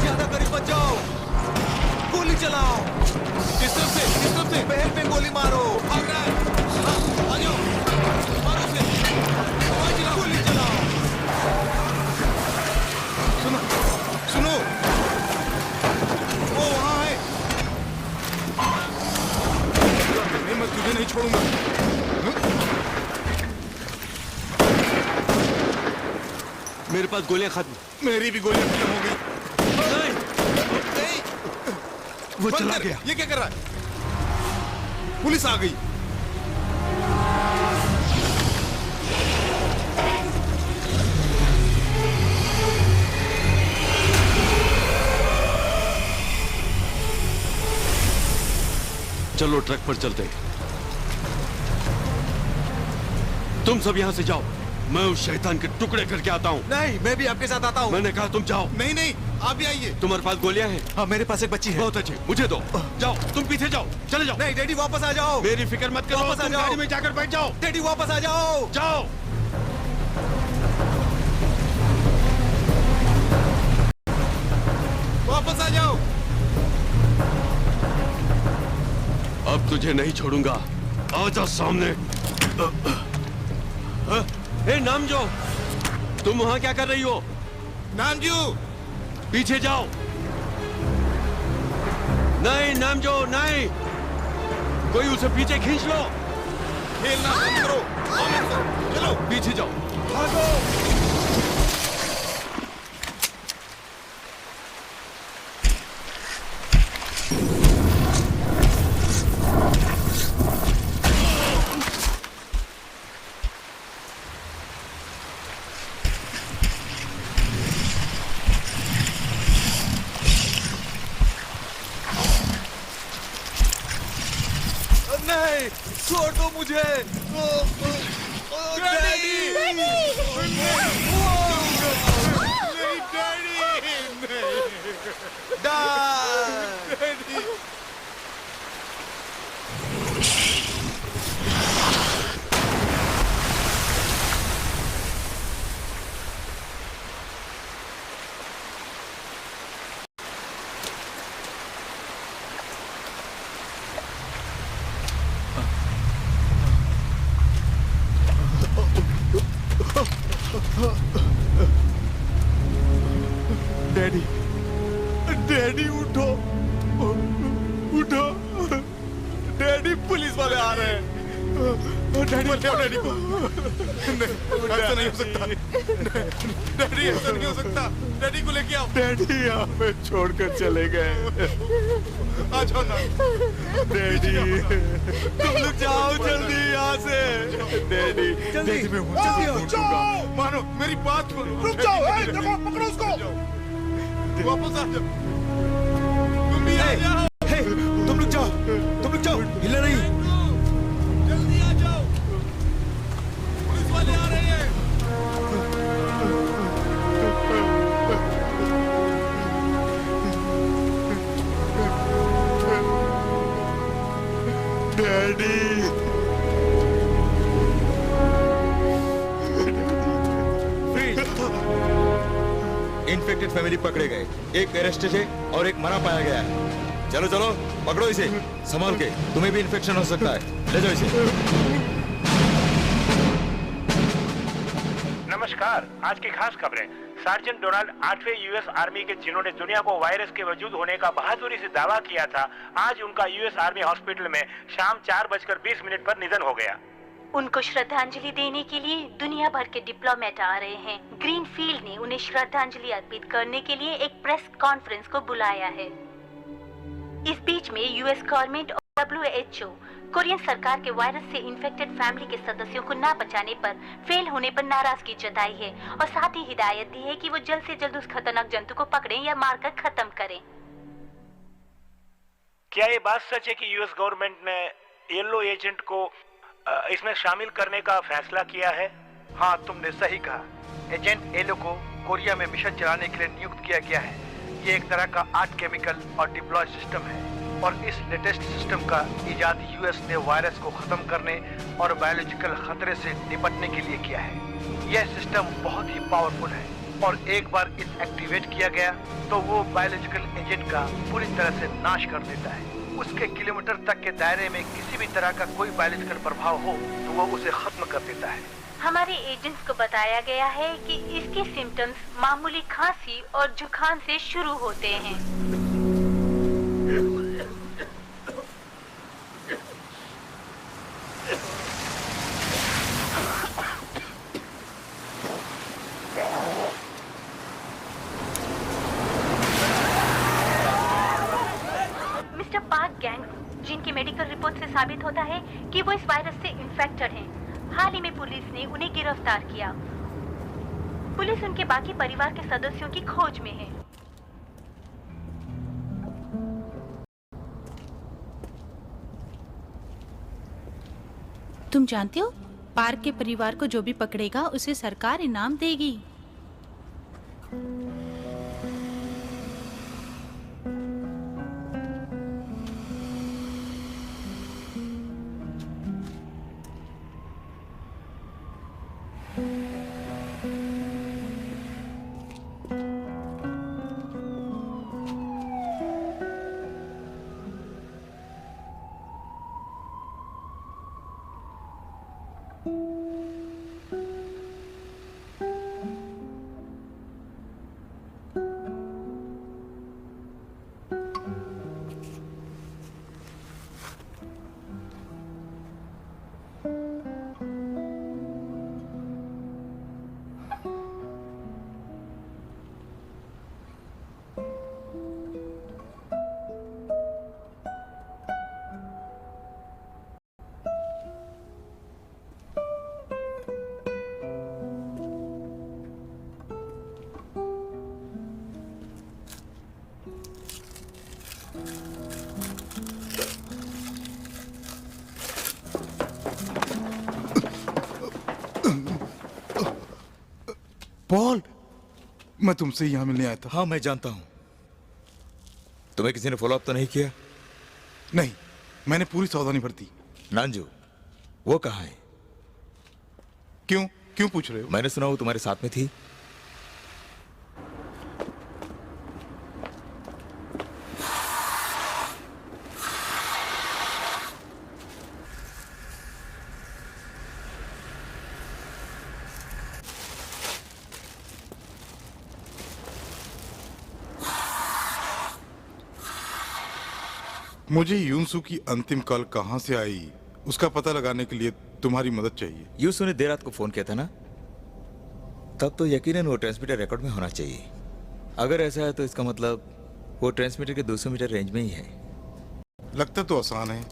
ज्यादा करीब मत जाओ, गोली चलाओ। किस तरफ से? किस तरफ से? पैर पे गोली मारो। भाग रहा है। आ जाओ, मारो उसे। गोली चलाओ। सुनो, सुनो, वो वहां है। नहीं, मैं तुझे नहीं छोड़ूंगा। मेरे पास गोलियां खत्म। मेरी भी गोलियां खत्म हो गई। नहीं, नहीं, वो चला गया। ये क्या कर रहा है? पुलिस आ गई। चलो ट्रक पर चलते हैं। तुम सब यहाँ से जाओ, मैं उस शैतान के टुकड़े करके आता हूँ। नहीं, मैं भी आपके साथ आता हूँ। मैंने कहा तुम जाओ। नहीं नहीं, आप भी आइए। तुम्हारे पास गोलियां हैं? हाँ, मेरे पास एक बच्ची है। बहुत अच्छी, मुझे दो। जाओ, तुम पीछे जाओ, चले जाओ। नहीं डैडी, वापस आ जाओ। मेरी फिक्र मत करो, वापस आ तुम जाओ। गाड़ी में जाकर बैठ जाओ। डैडी वापस आ जाओ। जाओ। वापस आ जाओ। अब तुझे नहीं छोड़ूंगा, आजा सामने। ए नामजो, तुम वहां क्या कर रही हो? नामजू, पीछे जाओ। नहीं नामजो, नहीं। कोई उसे पीछे खींच लो। खेलना बंद करो। चलो पीछे जाओ। भागो। नहीं, छोड़ दो मुझे। डैडी! डैडी, डैडी उठो, उठो। डैडी पुलिस वाले आ रहे हैं। डैडी बताओ डैडी को। नहीं, ऐसा नहीं हो सकता। डैडी ऐसा नहीं हो सकता। डैडी को लेके आओ। डैडी यहाँ पे छोड़कर चले गए। आ जाओ ना। डैडी, तुम लोग जाओ जल्दी यहाँ से। डैडी, डैडी मैं हूँ। जल्दी आओ। मानो मेरी बात मानो। रुक जाओ। देखो पकड़ो उसको। वापस आ जाओ। तुम भी आ जाओ। तुम लोग जाओ। तुम लोग जाओ। हिलना नहीं। जल्दी आ जाओ। पुलिस वाले आ रहे हैं। डैडी। इन्फेक्टेड फैमिली पकड़े गए। एक अरेस्टेड है और एक मरा पाया गया है। चलो चलो पकड़ो इसे संभाल के। तुम्हें भी इन्फेक्शन हो सकता है। ले जाओ इसे। नमस्कार, आज की खास खबरें। सार्जेंट डोनाल्ड 8वें यूएस आर्मी के जिन्होंने दुनिया को वायरस के वजूद होने का बहादुरी से दावा किया था, आज उनका यूएस आर्मी हॉस्पिटल में शाम 4:20 पर निधन हो गया। उनको श्रद्धांजलि देने के लिए दुनिया भर के डिप्लोमेट आ रहे हैं। ग्रीनफील्ड ने उन्हें श्रद्धांजलि अर्पित करने के लिए एक प्रेस कॉन्फ्रेंस को बुलाया है। इस बीच में यूएस गवर्नमेंट और WHO कोरियन सरकार के वायरस से इन्फेक्टेड फैमिली के सदस्यों को ना बचाने पर, फेल होने पर नाराजगी जताई है और साथ ही हिदायत दी है कि वो जल्द से जल्द उस खतरनाक जंतु को पकड़ें या मारकर खत्म करें। क्या ये बात सच है कि यूएस गवर्नमेंट ने येलो एजेंट को इसमें शामिल करने का फैसला किया है? हाँ, तुमने सही कहा। एजेंट एलो को कोरिया में मिशन चलाने के लिए नियुक्त किया गया है। ये एक तरह का आर्ट केमिकल और डिप्लॉय सिस्टम है और इस लेटेस्ट सिस्टम का इजाद यूएस ने वायरस को खत्म करने और बायोलॉजिकल खतरे से निपटने के लिए किया है। यह सिस्टम बहुत ही पावरफुल है और एक बार इसे एक्टिवेट किया गया तो वो बायोलॉजिकल एजेंट का पूरी तरह से नाश कर देता है। उसके किलोमीटर तक के दायरे में किसी भी तरह का कोई बायोलॉजिकल प्रभाव हो तो वो उसे खत्म कर देता है। हमारे एजेंट्स को बताया गया है कि इसके सिम्टम्स मामूली खांसी और जुकाम से शुरू होते हैं। मिस्टर पार्क गैंग, जिनकी मेडिकल रिपोर्ट से साबित होता है कि वो इस वायरस से इन्फेक्टेड हैं। हाल ही में पुलिस ने उन्हें गिरफ्तार किया। पुलिस उनके बाकी परिवार के सदस्यों की खोज में है। तुम जानते हो, पार्क के परिवार को जो भी पकड़ेगा उसे सरकार इनाम देगी। पॉल, मैं तुमसे यहाँ मिलने आया था। हाँ मैं जानता हूँ। तुम्हें किसी ने फॉलो अप तो नहीं किया? नहीं, मैंने पूरी सावधानी बरती। नांजू वो कहाँ है? क्यों क्यों पूछ रहे हो? मैंने सुना वो तुम्हारे साथ में थी। मुझे यूनसू की अंतिम कॉल कहाँ से आई उसका पता लगाने के लिए तुम्हारी मदद चाहिए। यूसु ने देर रात को फोन किया था ना, तब तो यकीनन वो ट्रांसमीटर रिकॉर्ड में होना चाहिए। अगर ऐसा है तो इसका मतलब वो ट्रांसमीटर के 200 मीटर रेंज में ही है। लगता तो आसान है,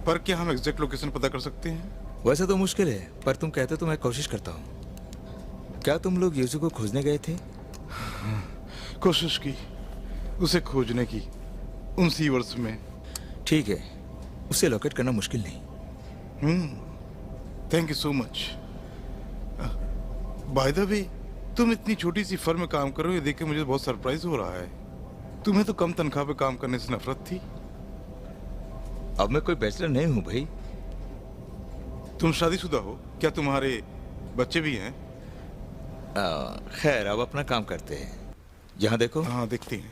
पर क्या हम एग्जैक्ट लोकेशन पता कर सकते हैं? वैसे तो मुश्किल है, पर तुम कहते तो मैं कोशिश करता हूँ। क्या तुम लोग यूसु को खोजने गए थे? कोशिश की उसे खोजने की उन सीवर्स में। ठीक है, उसे लोकेट करना मुश्किल नहीं। Thank you so much. By the way, तुम इतनी छोटी सी फर्म में काम कर रहे हो, ये देख के मुझे बहुत सरप्राइज हो रहा है। तुम्हें तो कम तनख्वाह पे काम करने से नफरत थी। अब मैं कोई बैचलर नहीं हूँ भाई। तुम शादीशुदा हो? क्या तुम्हारे बच्चे भी हैं? खैर अब अपना काम करते हैं। यहाँ देखो। हाँ देखते हैं।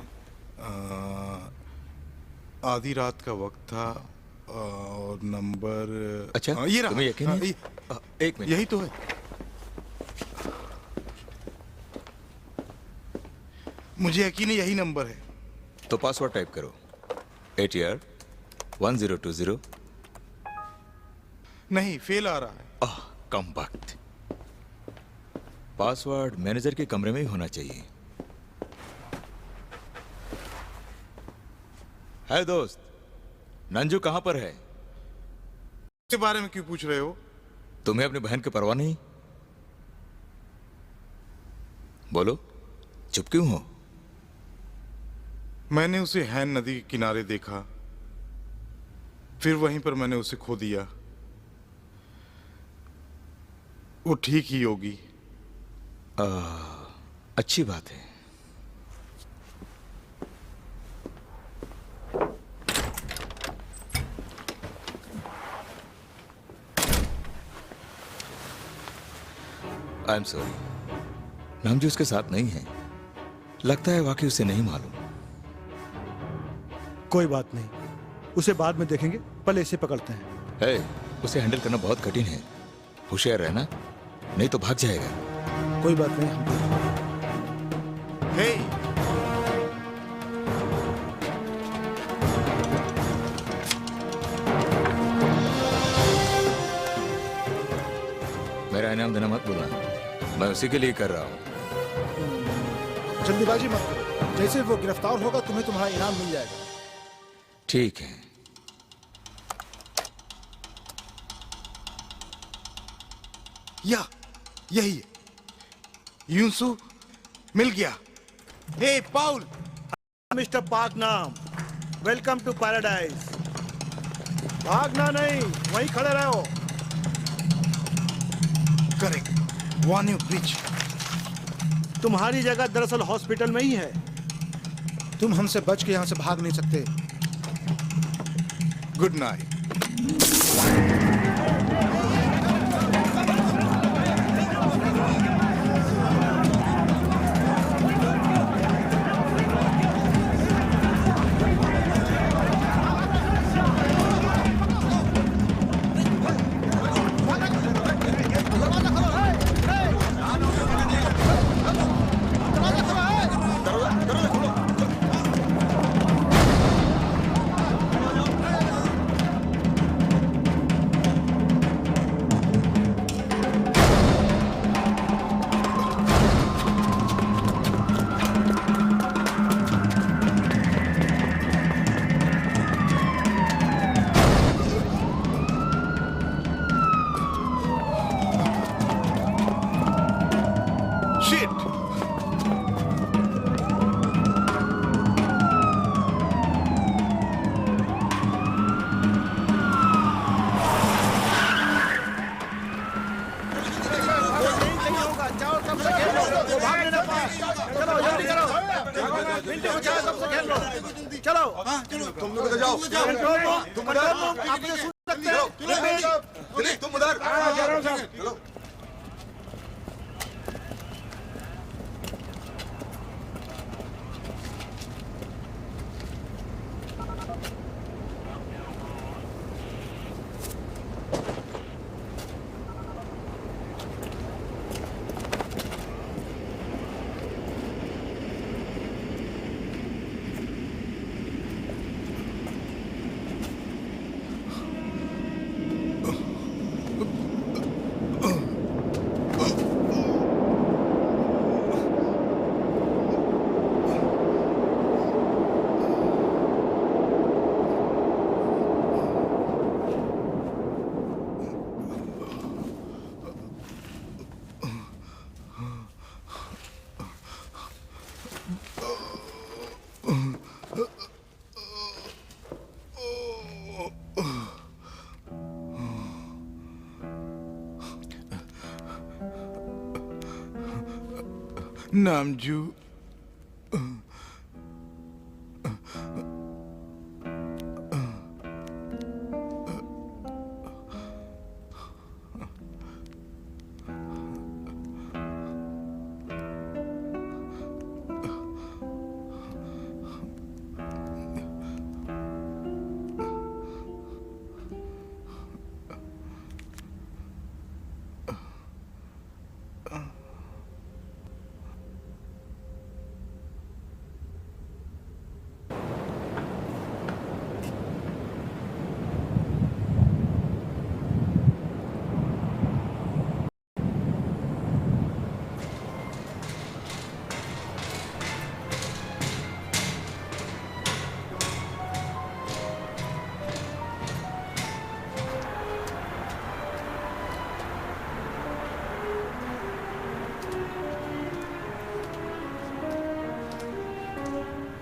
आधी रात का वक्त था और नंबर। अच्छा ये रहा। तुम्हें यकीन है? एक मिनट, यही तो है। मुझे यकीन है यही नंबर है। तो पासवर्ड टाइप करो। ATR1020। नहीं, फेल आ रहा है। कम वक्त। पासवर्ड मैनेजर के कमरे में ही होना चाहिए। है दोस्त, नंजू कहां पर है? इसके बारे में क्यों पूछ रहे हो? तुम्हें अपनी बहन की परवाह नहीं? बोलो, चुप क्यों हो? मैंने उसे हैन नदी के किनारे देखा, फिर वहीं पर मैंने उसे खो दिया। वो ठीक ही होगी। अच्छी बात है। आई एम सॉरी, नामजू उसके साथ नहीं है। लगता है वाकई उसे नहीं मालूम। कोई बात नहीं, उसे बाद में देखेंगे, पहले इसे पकड़ते हैं। है, उसे हैंडल करना बहुत कठिन है। होशियार रहना, नहीं तो भाग जाएगा। कोई बात नहीं। हे, मेरा इनाम देना मत भूलना, मैं उसी के लिए कर रहा हूँ। जल्दीबाजी मत करो, जैसे वो गिरफ्तार होगा तुम्हें तुम्हारा इनाम मिल जाएगा। ठीक है। यही है। यूसु मिल गया। हे पाउल। मिस्टर पाक नाम, वेलकम टू पैराडाइज। भागना नहीं, वहीं खड़े रहो। करेक्ट, वान्यू ब्रिज। तुम्हारी जगह दरअसल हॉस्पिटल में ही है। तुम हमसे बच के यहाँ से भाग नहीं सकते। Good night. चलो तुम लोग जाओ, तुम उधर, आपने सुन सकते हो दिलीप तुम उधर, चलो। नामजू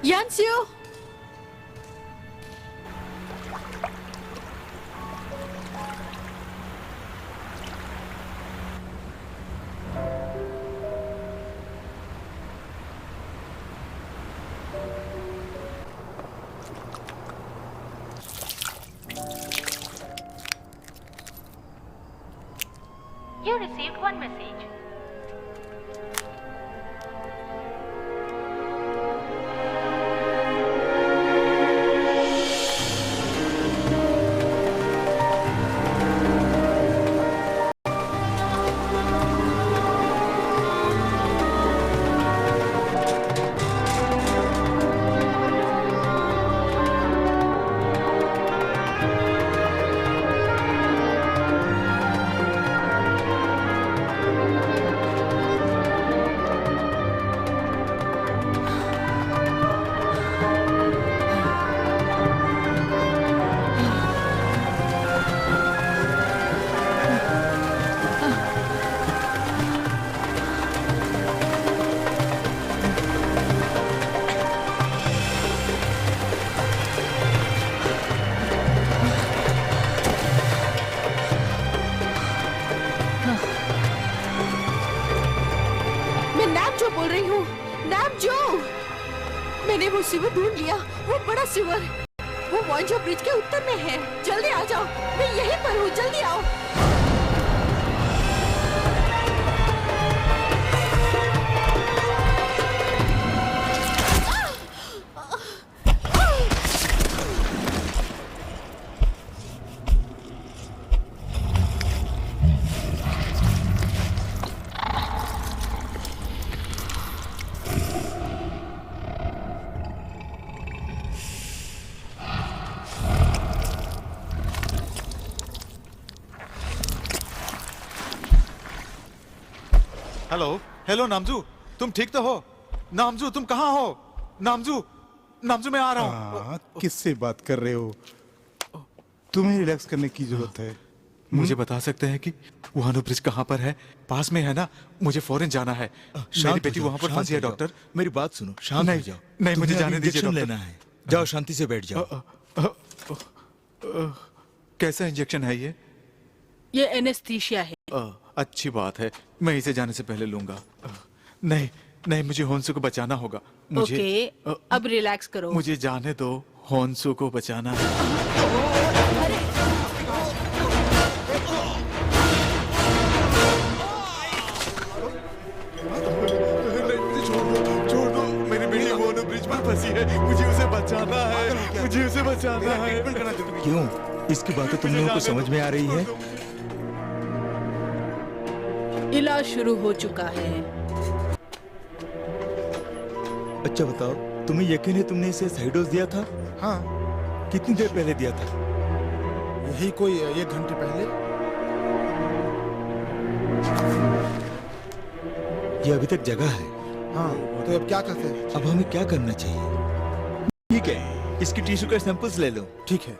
Yansiu! You received one message. बोल रही हूँ नामजू। मैंने वो सिवर ढूंढ लिया, वो बड़ा सिवर, वो वांजो ब्रिज के उत्तर में है। जल्दी आ जाओ, मैं यहीं पर हूँ, जल्दी आओ। हेलो हेलो नामजू, तुम ठीक तो हो? नामजू तुम कहाँ हो? नामजू नामजू मैं आ रहा हूँ। किससे बात कर रहे हो? तुम्हें रिलैक्स करने की जरूरत है। मुझे बता सकते हैं कि वहानो ब्रिज कहाँ पर है? पास में है ना? मुझे फौरन जाना है। मेरी बेटी वहाँ पर फंसी है डॉक्टर। मेरी बात सुनो, शांत हो जाओ। नहीं मुझे जाने दीजिए इंजेक्शन डॉक्टर। लेना है, जाओ शांति से बैठ जाओ। कैसा इंजेक्शन है ये? ये एनेस्थीसिया है। अच्छी बात है, मैं इसे जाने से पहले लूंगा। नहीं नहीं, मुझे होन्सू को बचाना होगा। मुझे ओके, अब रिलैक्स करो। मुझे जाने दो, होन्सू को बचाना है। छोड़ दो, मेरी बेटी वोनो ब्रिज पर फंसी है, मुझे उसे बचाना है, मुझे उसे बचाना है। क्यों? इसकी बातें तुम लोगों को समझ में आ रही है? इलाज शुरू हो चुका है। अच्छा बताओ, तुम्हें यकीन है तुमने इसे सही डोज दिया था? हाँ। कितनी देर पहले दिया था? यही कोई 1 घंटे पहले। ये अभी तक जगह है। हाँ, तो अब क्या करते हैं? अब हमें क्या करना चाहिए? ठीक है, इसकी टिश्यू का सैंपल्स ले लो। ठीक है।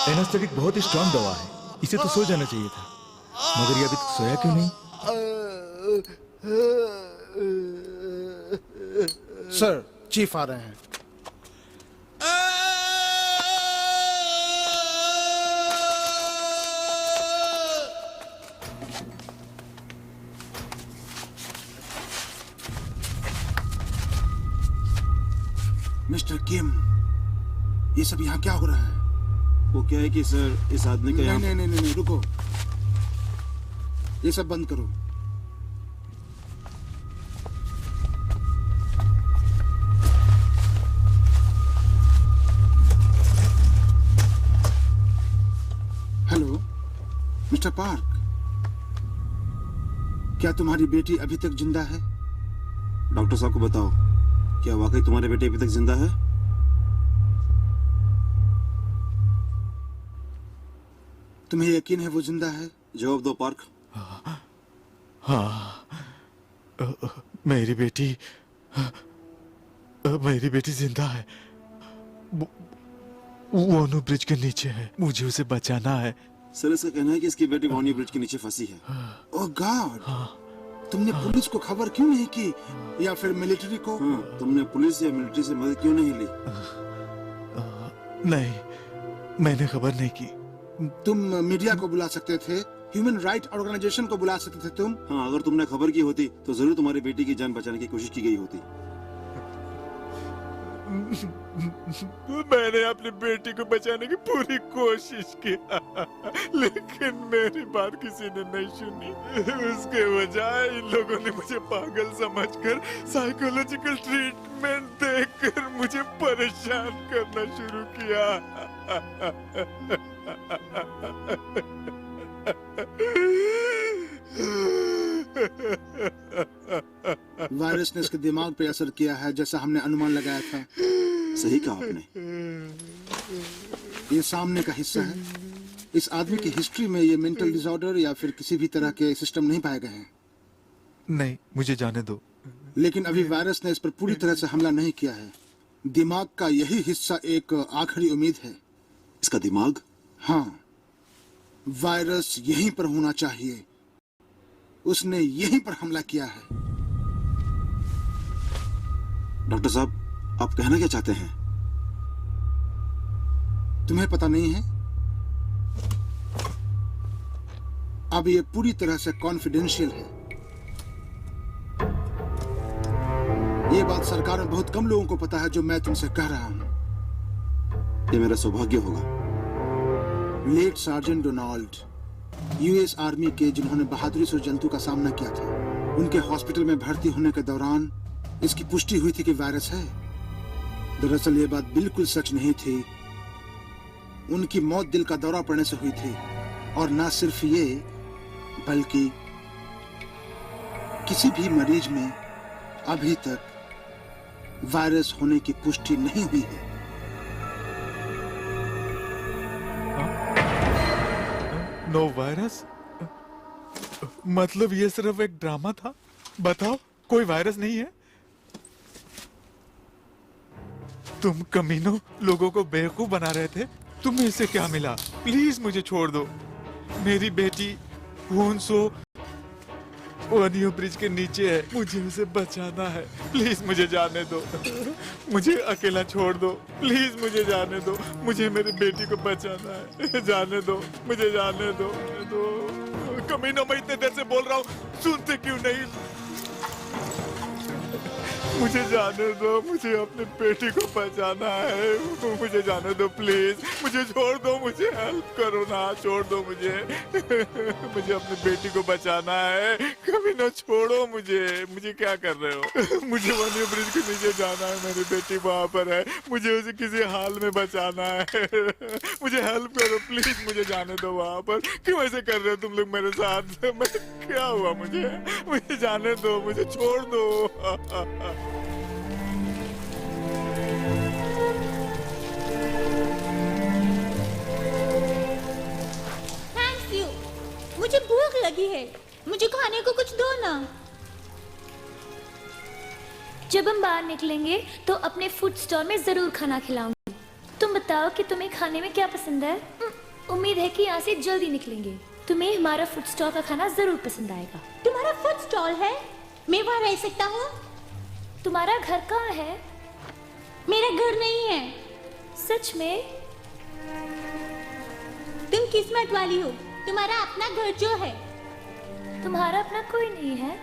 एनास्थेटिक बहुत ही स्ट्रॉन्ग दवा है, इसे तो सो जाना चाहिए था, मगर ये अभी तक सोया क्यों नहीं? सर, चीफ आ रहे हैं। मिस्टर किम, ये सब यहाँ क्या हो रहा है? वो क्या है कि सर, इस आदमी का यहाँ... नहीं, रुको, ये सब बंद करो। हेलो मिस्टर पार्क, क्या तुम्हारी बेटी अभी तक जिंदा है? डॉक्टर साहब को बताओ, क्या वाकई तुम्हारी बेटी अभी तक जिंदा है? तुम्हें यकीन है वो जिंदा है? जवाब दो पार्क। हाँ, मेरी बेटी जिंदा है। वोनो ब्रिज के नीचे है, मुझे उसे बचाना है। सर, इसका कहना है कि इसकी बेटी वोनो ब्रिज के नीचे फंसी है। ओह गॉड, तुमने पुलिस को खबर क्यों नहीं की, या फिर मिलिट्री को? हाँ, तुमने पुलिस या मिलिट्री से मदद क्यों नहीं ली? नहीं, मैंने खबर नहीं की। तुम मीडिया को बुला सकते थे, ह्यूमन राइट ऑर्गेनाइजेशन को बुला सकते थे तुम। हाँ, अगर तुमने खबर की होती तो जरूर तुम्हारी बेटी की जान बचाने की कोशिश की गई होती। मैंने अपनी बेटी को बचाने की पूरी कोशिश की, लेकिन मेरी बात किसी ने नहीं सुनी। उसके बजाय इन लोगों ने मुझे पागल समझकर साइकोलॉजिकल ट्रीटमेंट देकर मुझे परेशान करना शुरू किया। वायरस ने इसके दिमाग पे असर किया है, जैसा हमने अनुमान लगाया था। सही कहा आपने। ये सामने का हिस्सा है। इस आदमी की हिस्ट्री में ये मेंटल डिसऑर्डर या फिर किसी भी तरह के सिस्टम नहीं पाए गए हैं। नहीं, मुझे जाने दो। लेकिन अभी वायरस ने इस पर पूरी तरह से हमला नहीं किया है। दिमाग का यही हिस्सा एक आखिरी उम्मीद है। इसका दिमाग? हाँ, वायरस यहीं पर होना चाहिए। उसने यहीं पर हमला किया है। डॉक्टर साहब, आप कहना क्या चाहते हैं? तुम्हें पता नहीं है? अब ये पूरी तरह से कॉन्फिडेंशियल है। ये बात सरकार में बहुत कम लोगों को पता है जो मैं तुमसे कह रहा हूं। ये मेरा सौभाग्य होगा। Late sergeant Donald, US army के, जिन्होंने बहादुरी से जंतु का सामना किया था, उनके हॉस्पिटल में भर्ती होने के दौरान इसकी पुष्टि हुई थी कि वायरस है। दरअसल ये बात बिल्कुल सच नहीं थी। उनकी मौत दिल का दौरा पड़ने से हुई थी, और ना सिर्फ ये, बल्कि किसी भी मरीज में अभी तक वायरस होने की पुष्टि नहीं हुई है। No virus? मतलब ये सिर्फ एक ड्रामा था? बताओ, कोई वायरस नहीं है? तुम कमीनों लोगों को बेवकूफ बना रहे थे। तुम्हें इससे क्या मिला? प्लीज मुझे छोड़ दो। मेरी बेटी होन्सो वो अनियो ब्रिज के नीचे है, मुझे उसे बचाना है। प्लीज मुझे जाने दो, मुझे अकेला छोड़ दो, प्लीज मुझे जाने दो, मुझे मेरी बेटी को बचाना है, जाने दो, मुझे जाने दो। कमीनों, मैं इतने देर से बोल रहा हूँ, सुनते क्यों नहीं? मुझे जाने दो, मुझे अपनी बेटी को बचाना है, मुझे जाने दो प्लीज, मुझे छोड़ दो, मुझे हेल्प करो ना, छोड़ दो मुझे, मुझे अपनी बेटी को बचाना है, कभी ना छोड़ो मुझे क्या कर रहे हो? मुझे वनियो ब्रिज के नीचे जाना है, मेरी बेटी वहाँ पर है, मुझे उसे किसी हाल में बचाना है, मुझे हेल्प करो प्लीज, मुझे जाने दो वहाँ पर। क्यों ऐसे कर रहे हो तुम लोग मेरे साथ? मैं क्या हुआ मुझे जाने दो, मुझे छोड़ दो। थैंक्स यू, मुझे भूख लगी है, मुझे खाने को कुछ दो ना। जब हम बाहर निकलेंगे तो अपने फूड स्टॉल में जरूर खाना खिलाऊंगी। तुम बताओ कि तुम्हें खाने में क्या पसंद है? उम्मीद है कि यहाँ से जल्दी निकलेंगे। तुम्हें हमारा फूड स्टॉल का खाना जरूर पसंद आएगा। तुम्हारा फूड स्टॉल है? मैं वहाँ रह सकता हूँ? तुम्हारा घर कहाँ है? मेरा घर नहीं है। सच में? तुम किस्मत वाली हो, तुम्हारा अपना घर जो है। तुम्हारा अपना कोई नहीं है?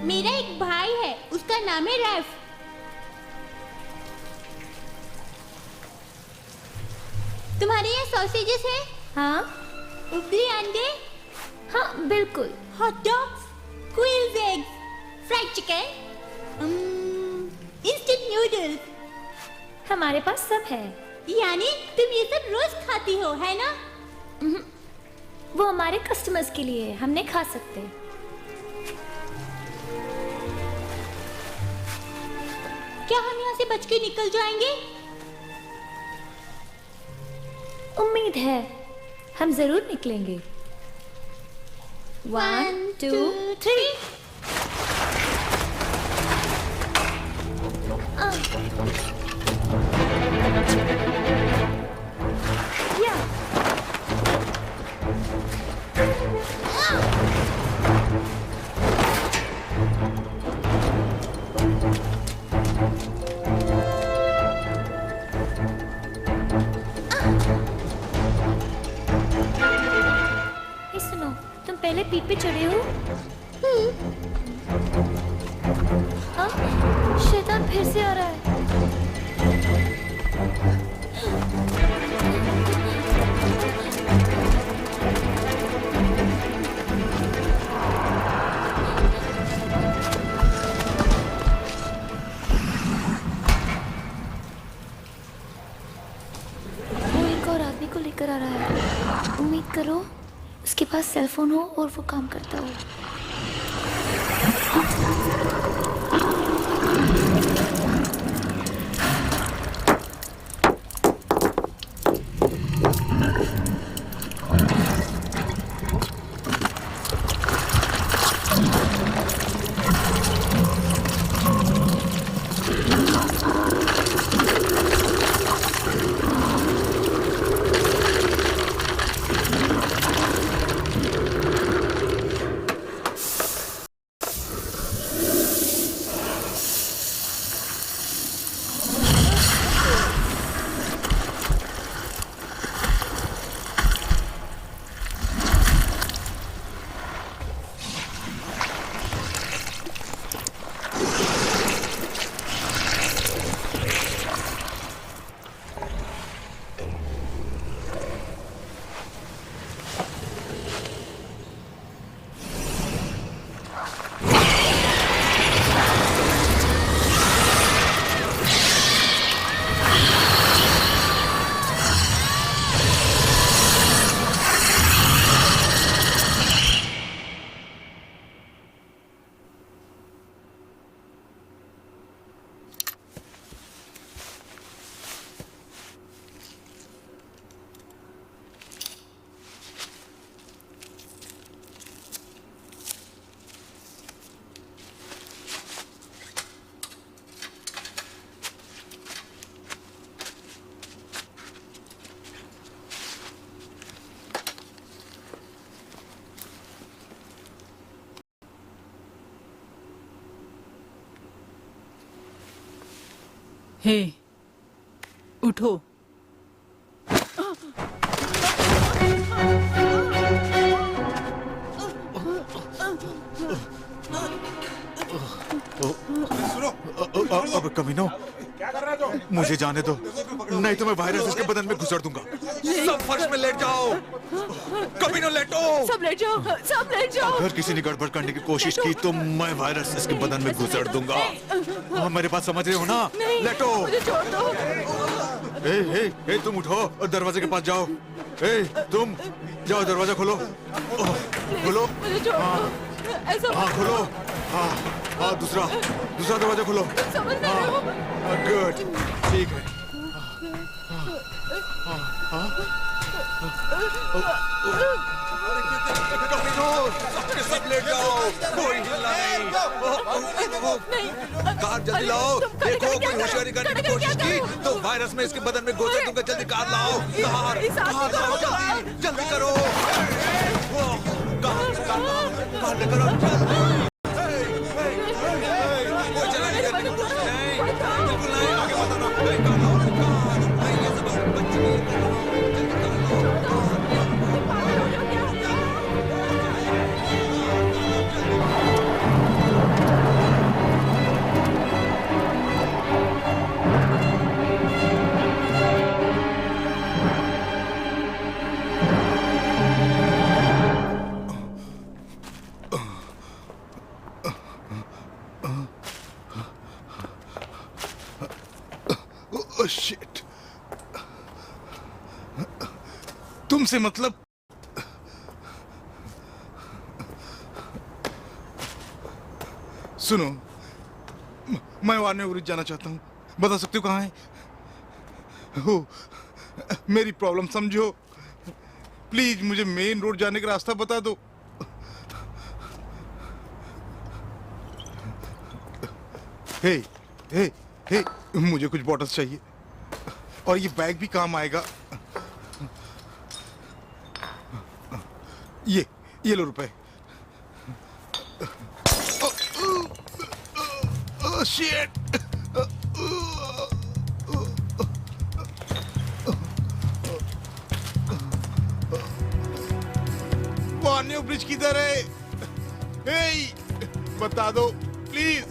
मेरा एक भाई है, उसका नाम है रैफ। तुम्हारे यहाँ सॉसेजेस है? हाँ। उबली अंडे? हाँ बिल्कुल। Hot dogs, quills eggs, fried chicken, instant noodles. हमारे पास सब है। यानी तुम ये सब रोज खाती हो, है ना? वो हमारे कस्टमर्स के लिए है, हम नहीं खा सकते। क्या हम यहाँ से बच के निकल जाएंगे? उम्मीद है, हम जरूर निकलेंगे। 1 2 3। सुनो, तुम पहले पीठ पे चढ़े हो? शैतान फिर से आ रहा है। वो एक और आदमी को लेकर आ रहा है। उम्मीद करो उसके पास सेल फोन हो और वो काम करता हो। हे, उठो। सुनो, अब कमीनो, क्या कर रहे हो? मुझे जाने दो, नहीं तो मैं वायरस इसके बदन में घुसड़ दूंगा। सब फर्श में लेट जाओ। कमीनो लेटो। सब लेट जाओ, सब लेट जाओ। अगर किसी ने गड़बड़ करने की कोशिश की तो मैं वायरस इसके बदन में घुसड़ दूंगा। हाँ, मेरे बात समझ रहे हो ना? लेटो। मुझे छोड़ दो। ए, तुम उठो और दरवाजे के पास जाओ। तुम जाओ, दरवाजा खोलो। खोलो। मुझे छोड़ दो। ऐसा हाँ, खोलो। हाँ, दूसरा दरवाजा खोलो। समझ रहे हो? गुड, ठीक है। सब लेट जाओ, कोई हिलना नहीं। कार जल्दी लाओ। देखो, कोई होशियारी करने की कोशिश की तो वायरस में इसके बदन में घुसा दूंगा। जल्दी कार लाओ। कार लाओ, जल्दी करो। कार लेकर आओ, जल्दी। शिट, तुमसे मतलब सुनो, मैं वार्ने ब्रिज जाना चाहता हूँ। बता सकते हो कहाँ है? हो, मेरी प्रॉब्लम समझो। प्लीज मुझे मेन रोड जाने का रास्ता बता दो। हे, हे, हे, मुझे कुछ बॉटल्स चाहिए और ये बैग भी काम आएगा। ये लो रुपए। शिट, वार्ने ब्रिज किधर है? हे, बता दो प्लीज।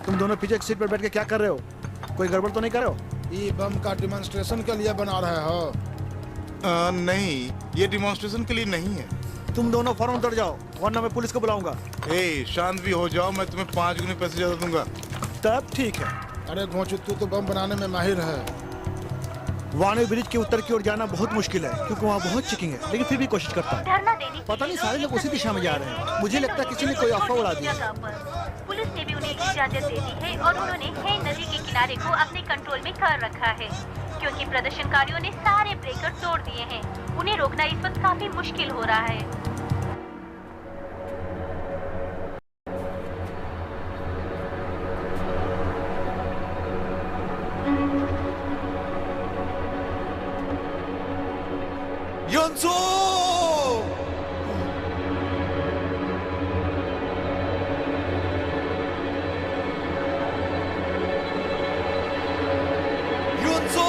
तुम दोनों पीछे एक सीट पर बैठ के क्या कर रहे हो? कोई गड़बड़ तो नहीं कर रहे हो? ये बम का डिमॉन्स्ट्रेशन के लिए बना रहे हो? नहीं, ये डिमॉन्स्ट्रेशन के लिए नहीं है। तुम दोनों फौरन उतर जाओ, वरना मैं पुलिस को बुलाऊंगा। शांत भी हो जाओ, मैं तुम्हें 5 गुने पैसे ज्यादा दूंगा। तब ठीक है। अरे घोंचू, तू तो बम बनाने में माहिर है। वार्ने ब्रिज के उत्तर की ओर जाना बहुत मुश्किल है क्योंकि वहाँ बहुत चेकिंग है, लेकिन फिर भी कोशिश करता हूँ। पता नहीं सारे लोग उसी दिशा में जा रहे हैं। मुझे लगता है किसी ने कोई अफवाह उड़ा दी। पुलिस ने भी उन्हें इजाजत दे दी है और उन्होंने हेन नदी के किनारे को अपने कंट्रोल में कर रखा है क्योंकि प्रदर्शनकारियों ने सारे ब्रेकर तोड़ दिए हैं। उन्हें रोकना इस वक्त काफी मुश्किल हो रहा है। योंसो! योंसो!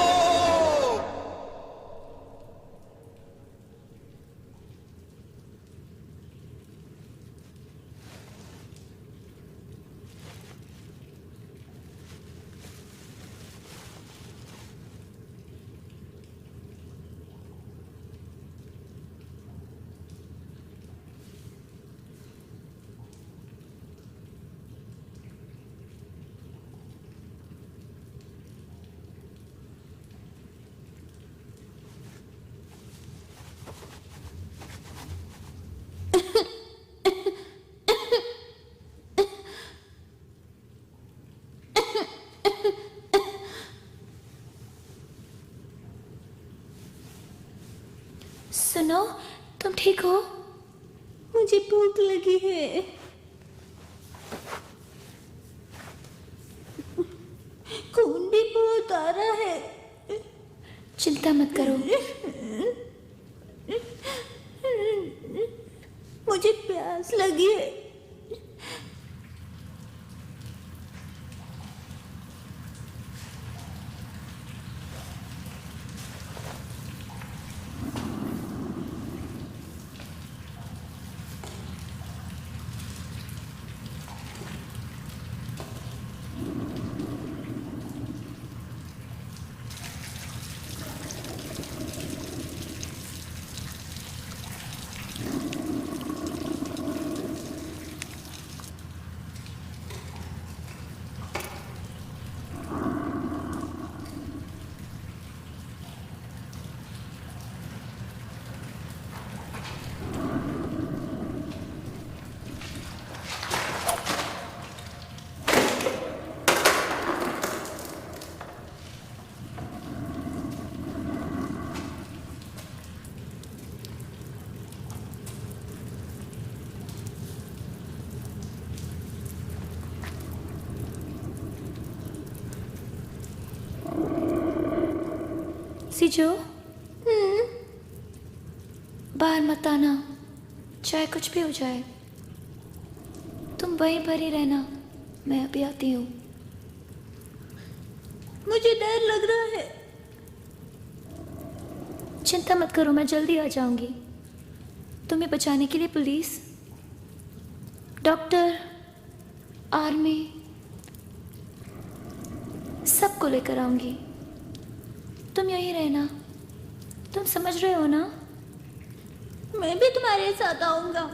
सुनो, तुम ठीक हो? मुझे भूख लगी है। खून भी बहुत आ रहा है। चिंता मत करो। मुझे प्यास लगी है। सीजो बाहर मत आना, चाहे कुछ भी हो जाए। तुम वहीं पर ही रहना, मैं अभी आती हूँ। मुझे डर लग रहा है। चिंता मत करो, मैं जल्दी आ जाऊंगी। तुम्हें बचाने के लिए पुलिस, डॉक्टर, आर्मी सबको लेकर आऊंगी। तुम यहीं रहना, तुम समझ रहे हो ना? मैं भी तुम्हारे साथ आऊंगा।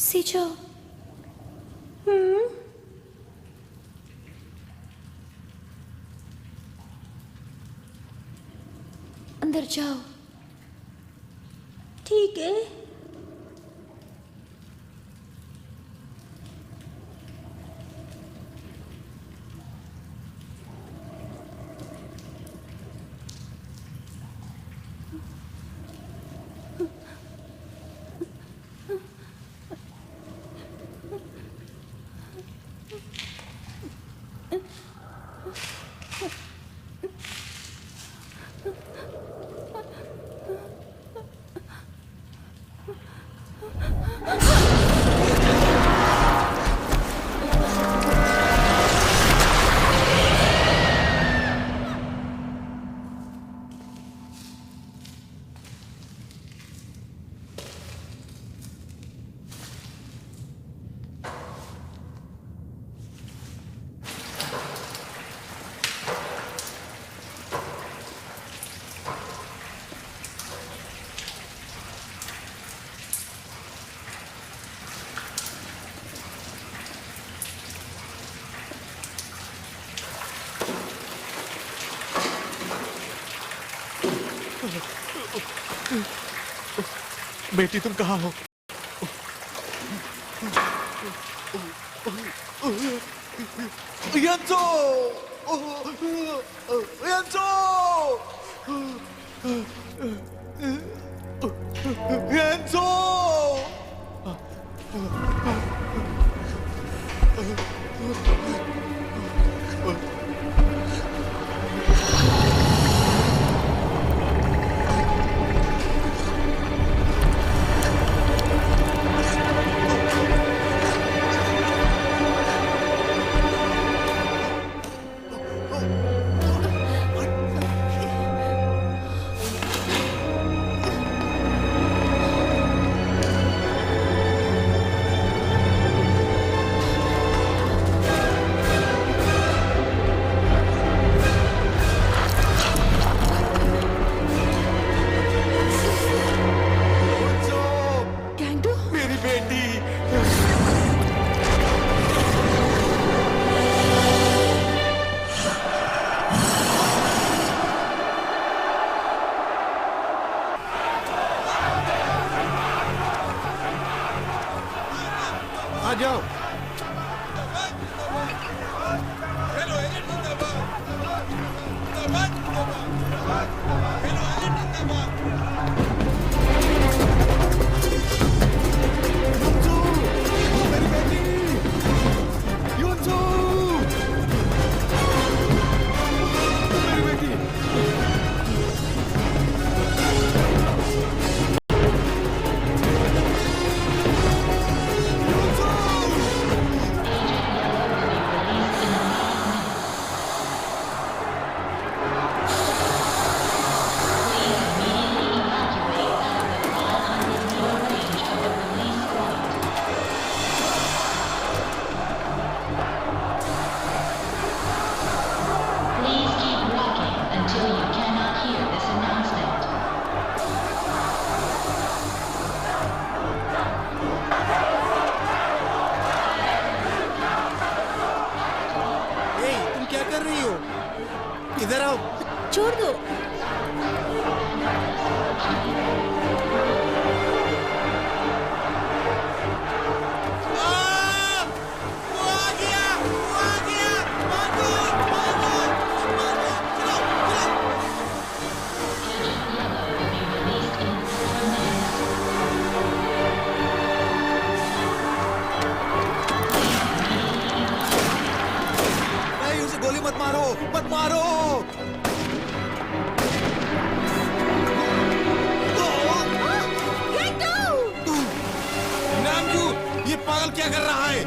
सीजो, अंदर जाओ। ठीक है। बेटी तुम कहाँ हो? Yanzo! Yanzo! Yanzo! आ जाओ। इधर आओ। छोड़ दो। नहीं, उसे गोली मत मारो, मत मारो। नामजू, ये पागल क्या कर रहा है?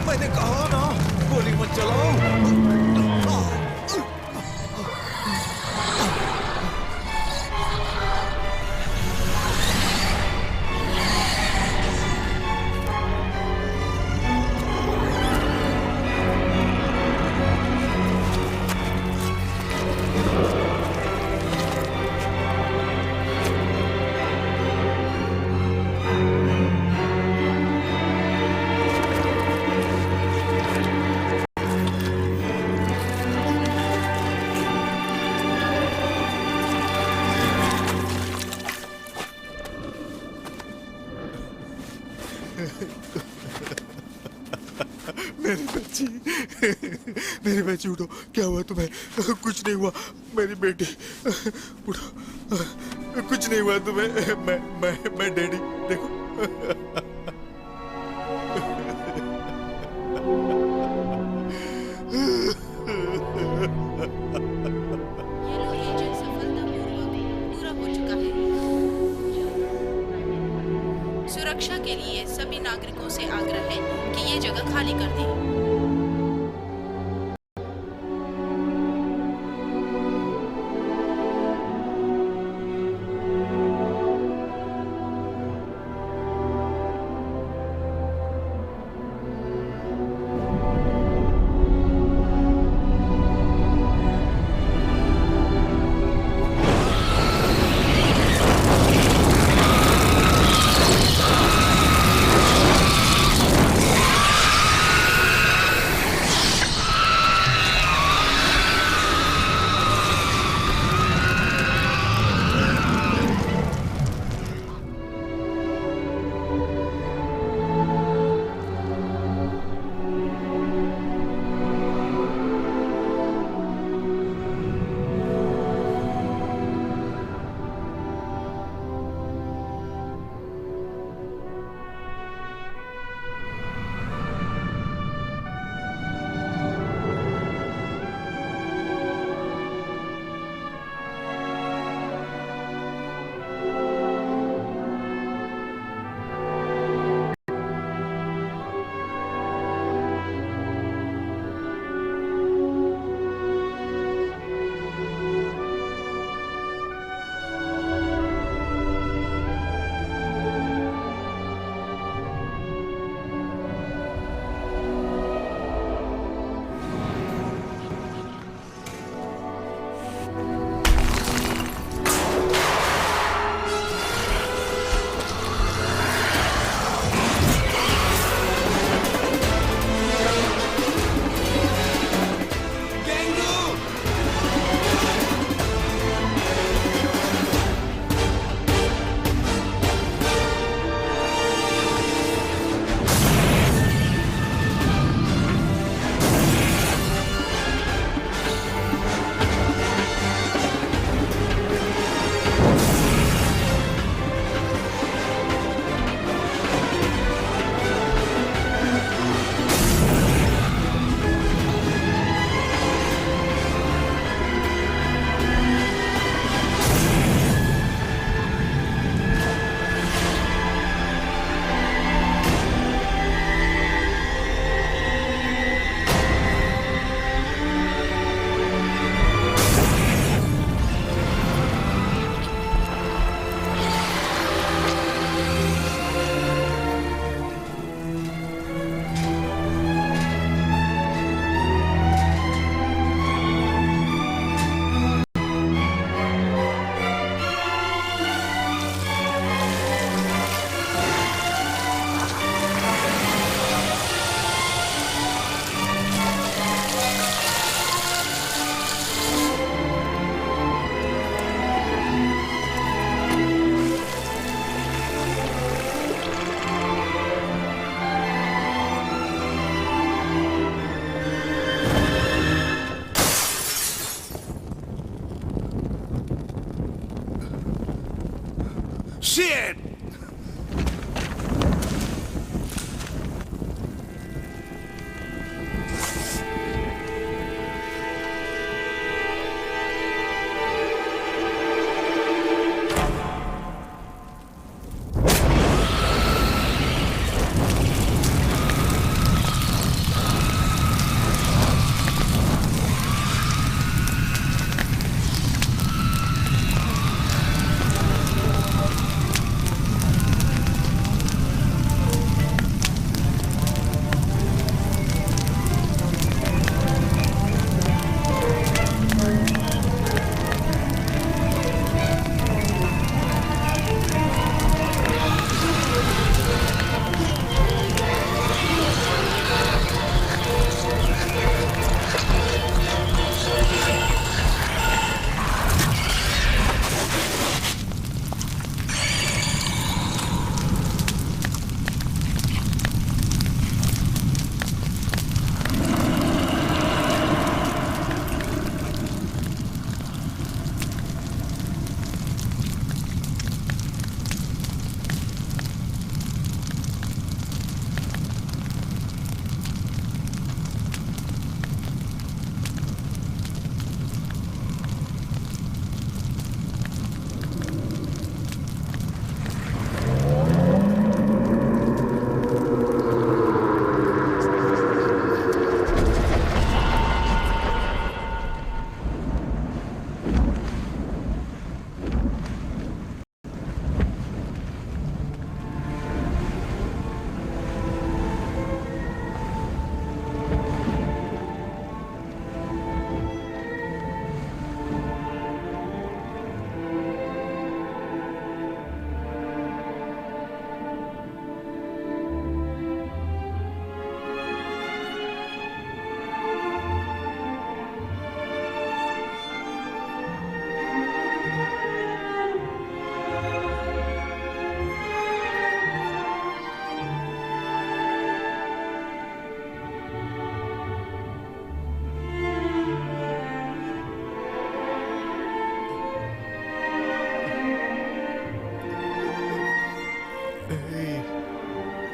मैंने कहा ना, गोली मत चलाओ। मेरी बच्ची उठो, क्या हुआ तुम्हें? कुछ नहीं हुआ मेरी बेटी, उठो, कुछ नहीं हुआ तुम्हें। मैं डैडी, देखो। सुरक्षा के लिए सभी नागरिकों से आग्रह है कि ये जगह खाली कर दें। शिट!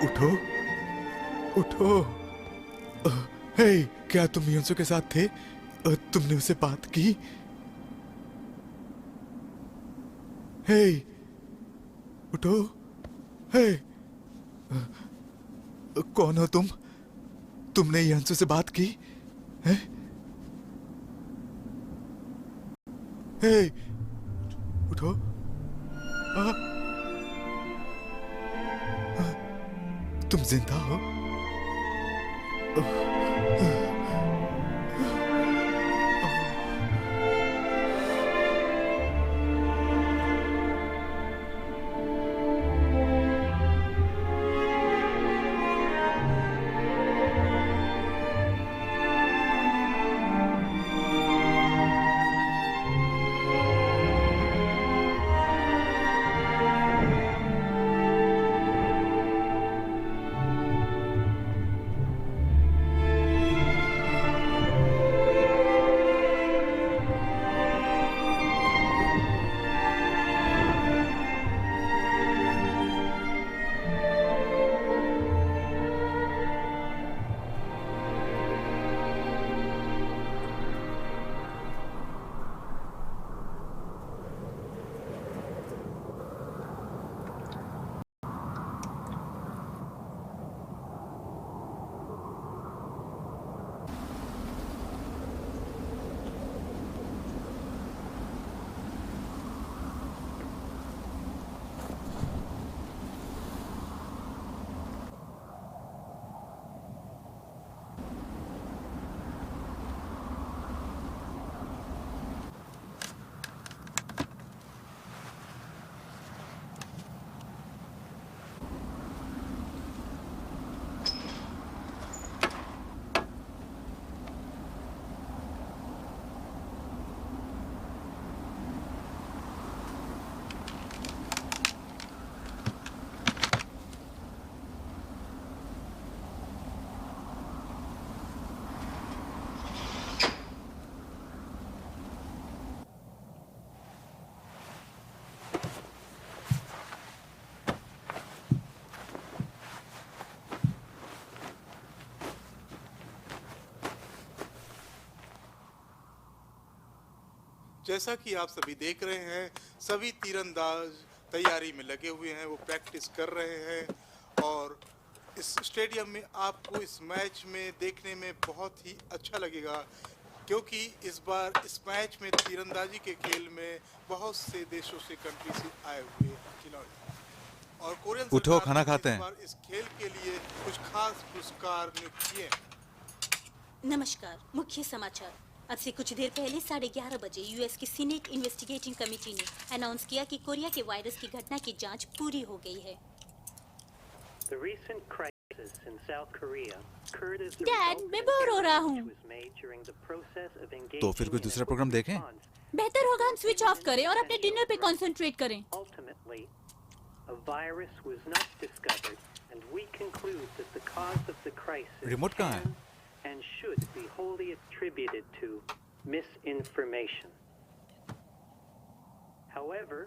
उठो उठो। हे, क्या तुम योंसो के साथ थे? तुमने उसे बात की? हे, उठो। हे, कौन हो तुम? तुमने योंसो से बात की? हे, हे, उठो। तुम जिंदा हो? जैसा कि आप सभी देख रहे हैं, सभी तीरंदाज तैयारी में लगे हुए हैं, वो प्रैक्टिस कर रहे हैं और इस स्टेडियम में आपको इस मैच में देखने में बहुत ही अच्छा लगेगा क्योंकि इस बार इस मैच में तीरंदाजी के खेल में बहुत से देशों से कंट्री से आए हुए खिलाड़ी और कोरियन उठो, सरकार खाना ने खाते इस हैं। बार इस खेल के लिए कुछ खास पुरस्कार नियुक्त किए हैं। नमस्कार। मुख्य समाचार। अब से कुछ देर पहले 11:30 बजे यूएस की सीनेट इन्वेस्टिगेटिंग कमेटी ने अनाउंस किया कि कोरिया के वायरस की घटना की जांच पूरी हो गई है। The recent crisis in South Korea occurred as the dad, result मैं of बोर हो रहा error हूँ। which was made during the process of engaging तो फिर कोई in a दूसरा प्रोग्राम देखें? बेहतर होगा हम स्विच ऑफ करें और अपने डिनर पे कंसंट्रेट करें। Ultimately, a virus was not discovered, and we conclude that the cause of the crisis remote कहाँ है? can and should be wholly attributed to misinformation. However,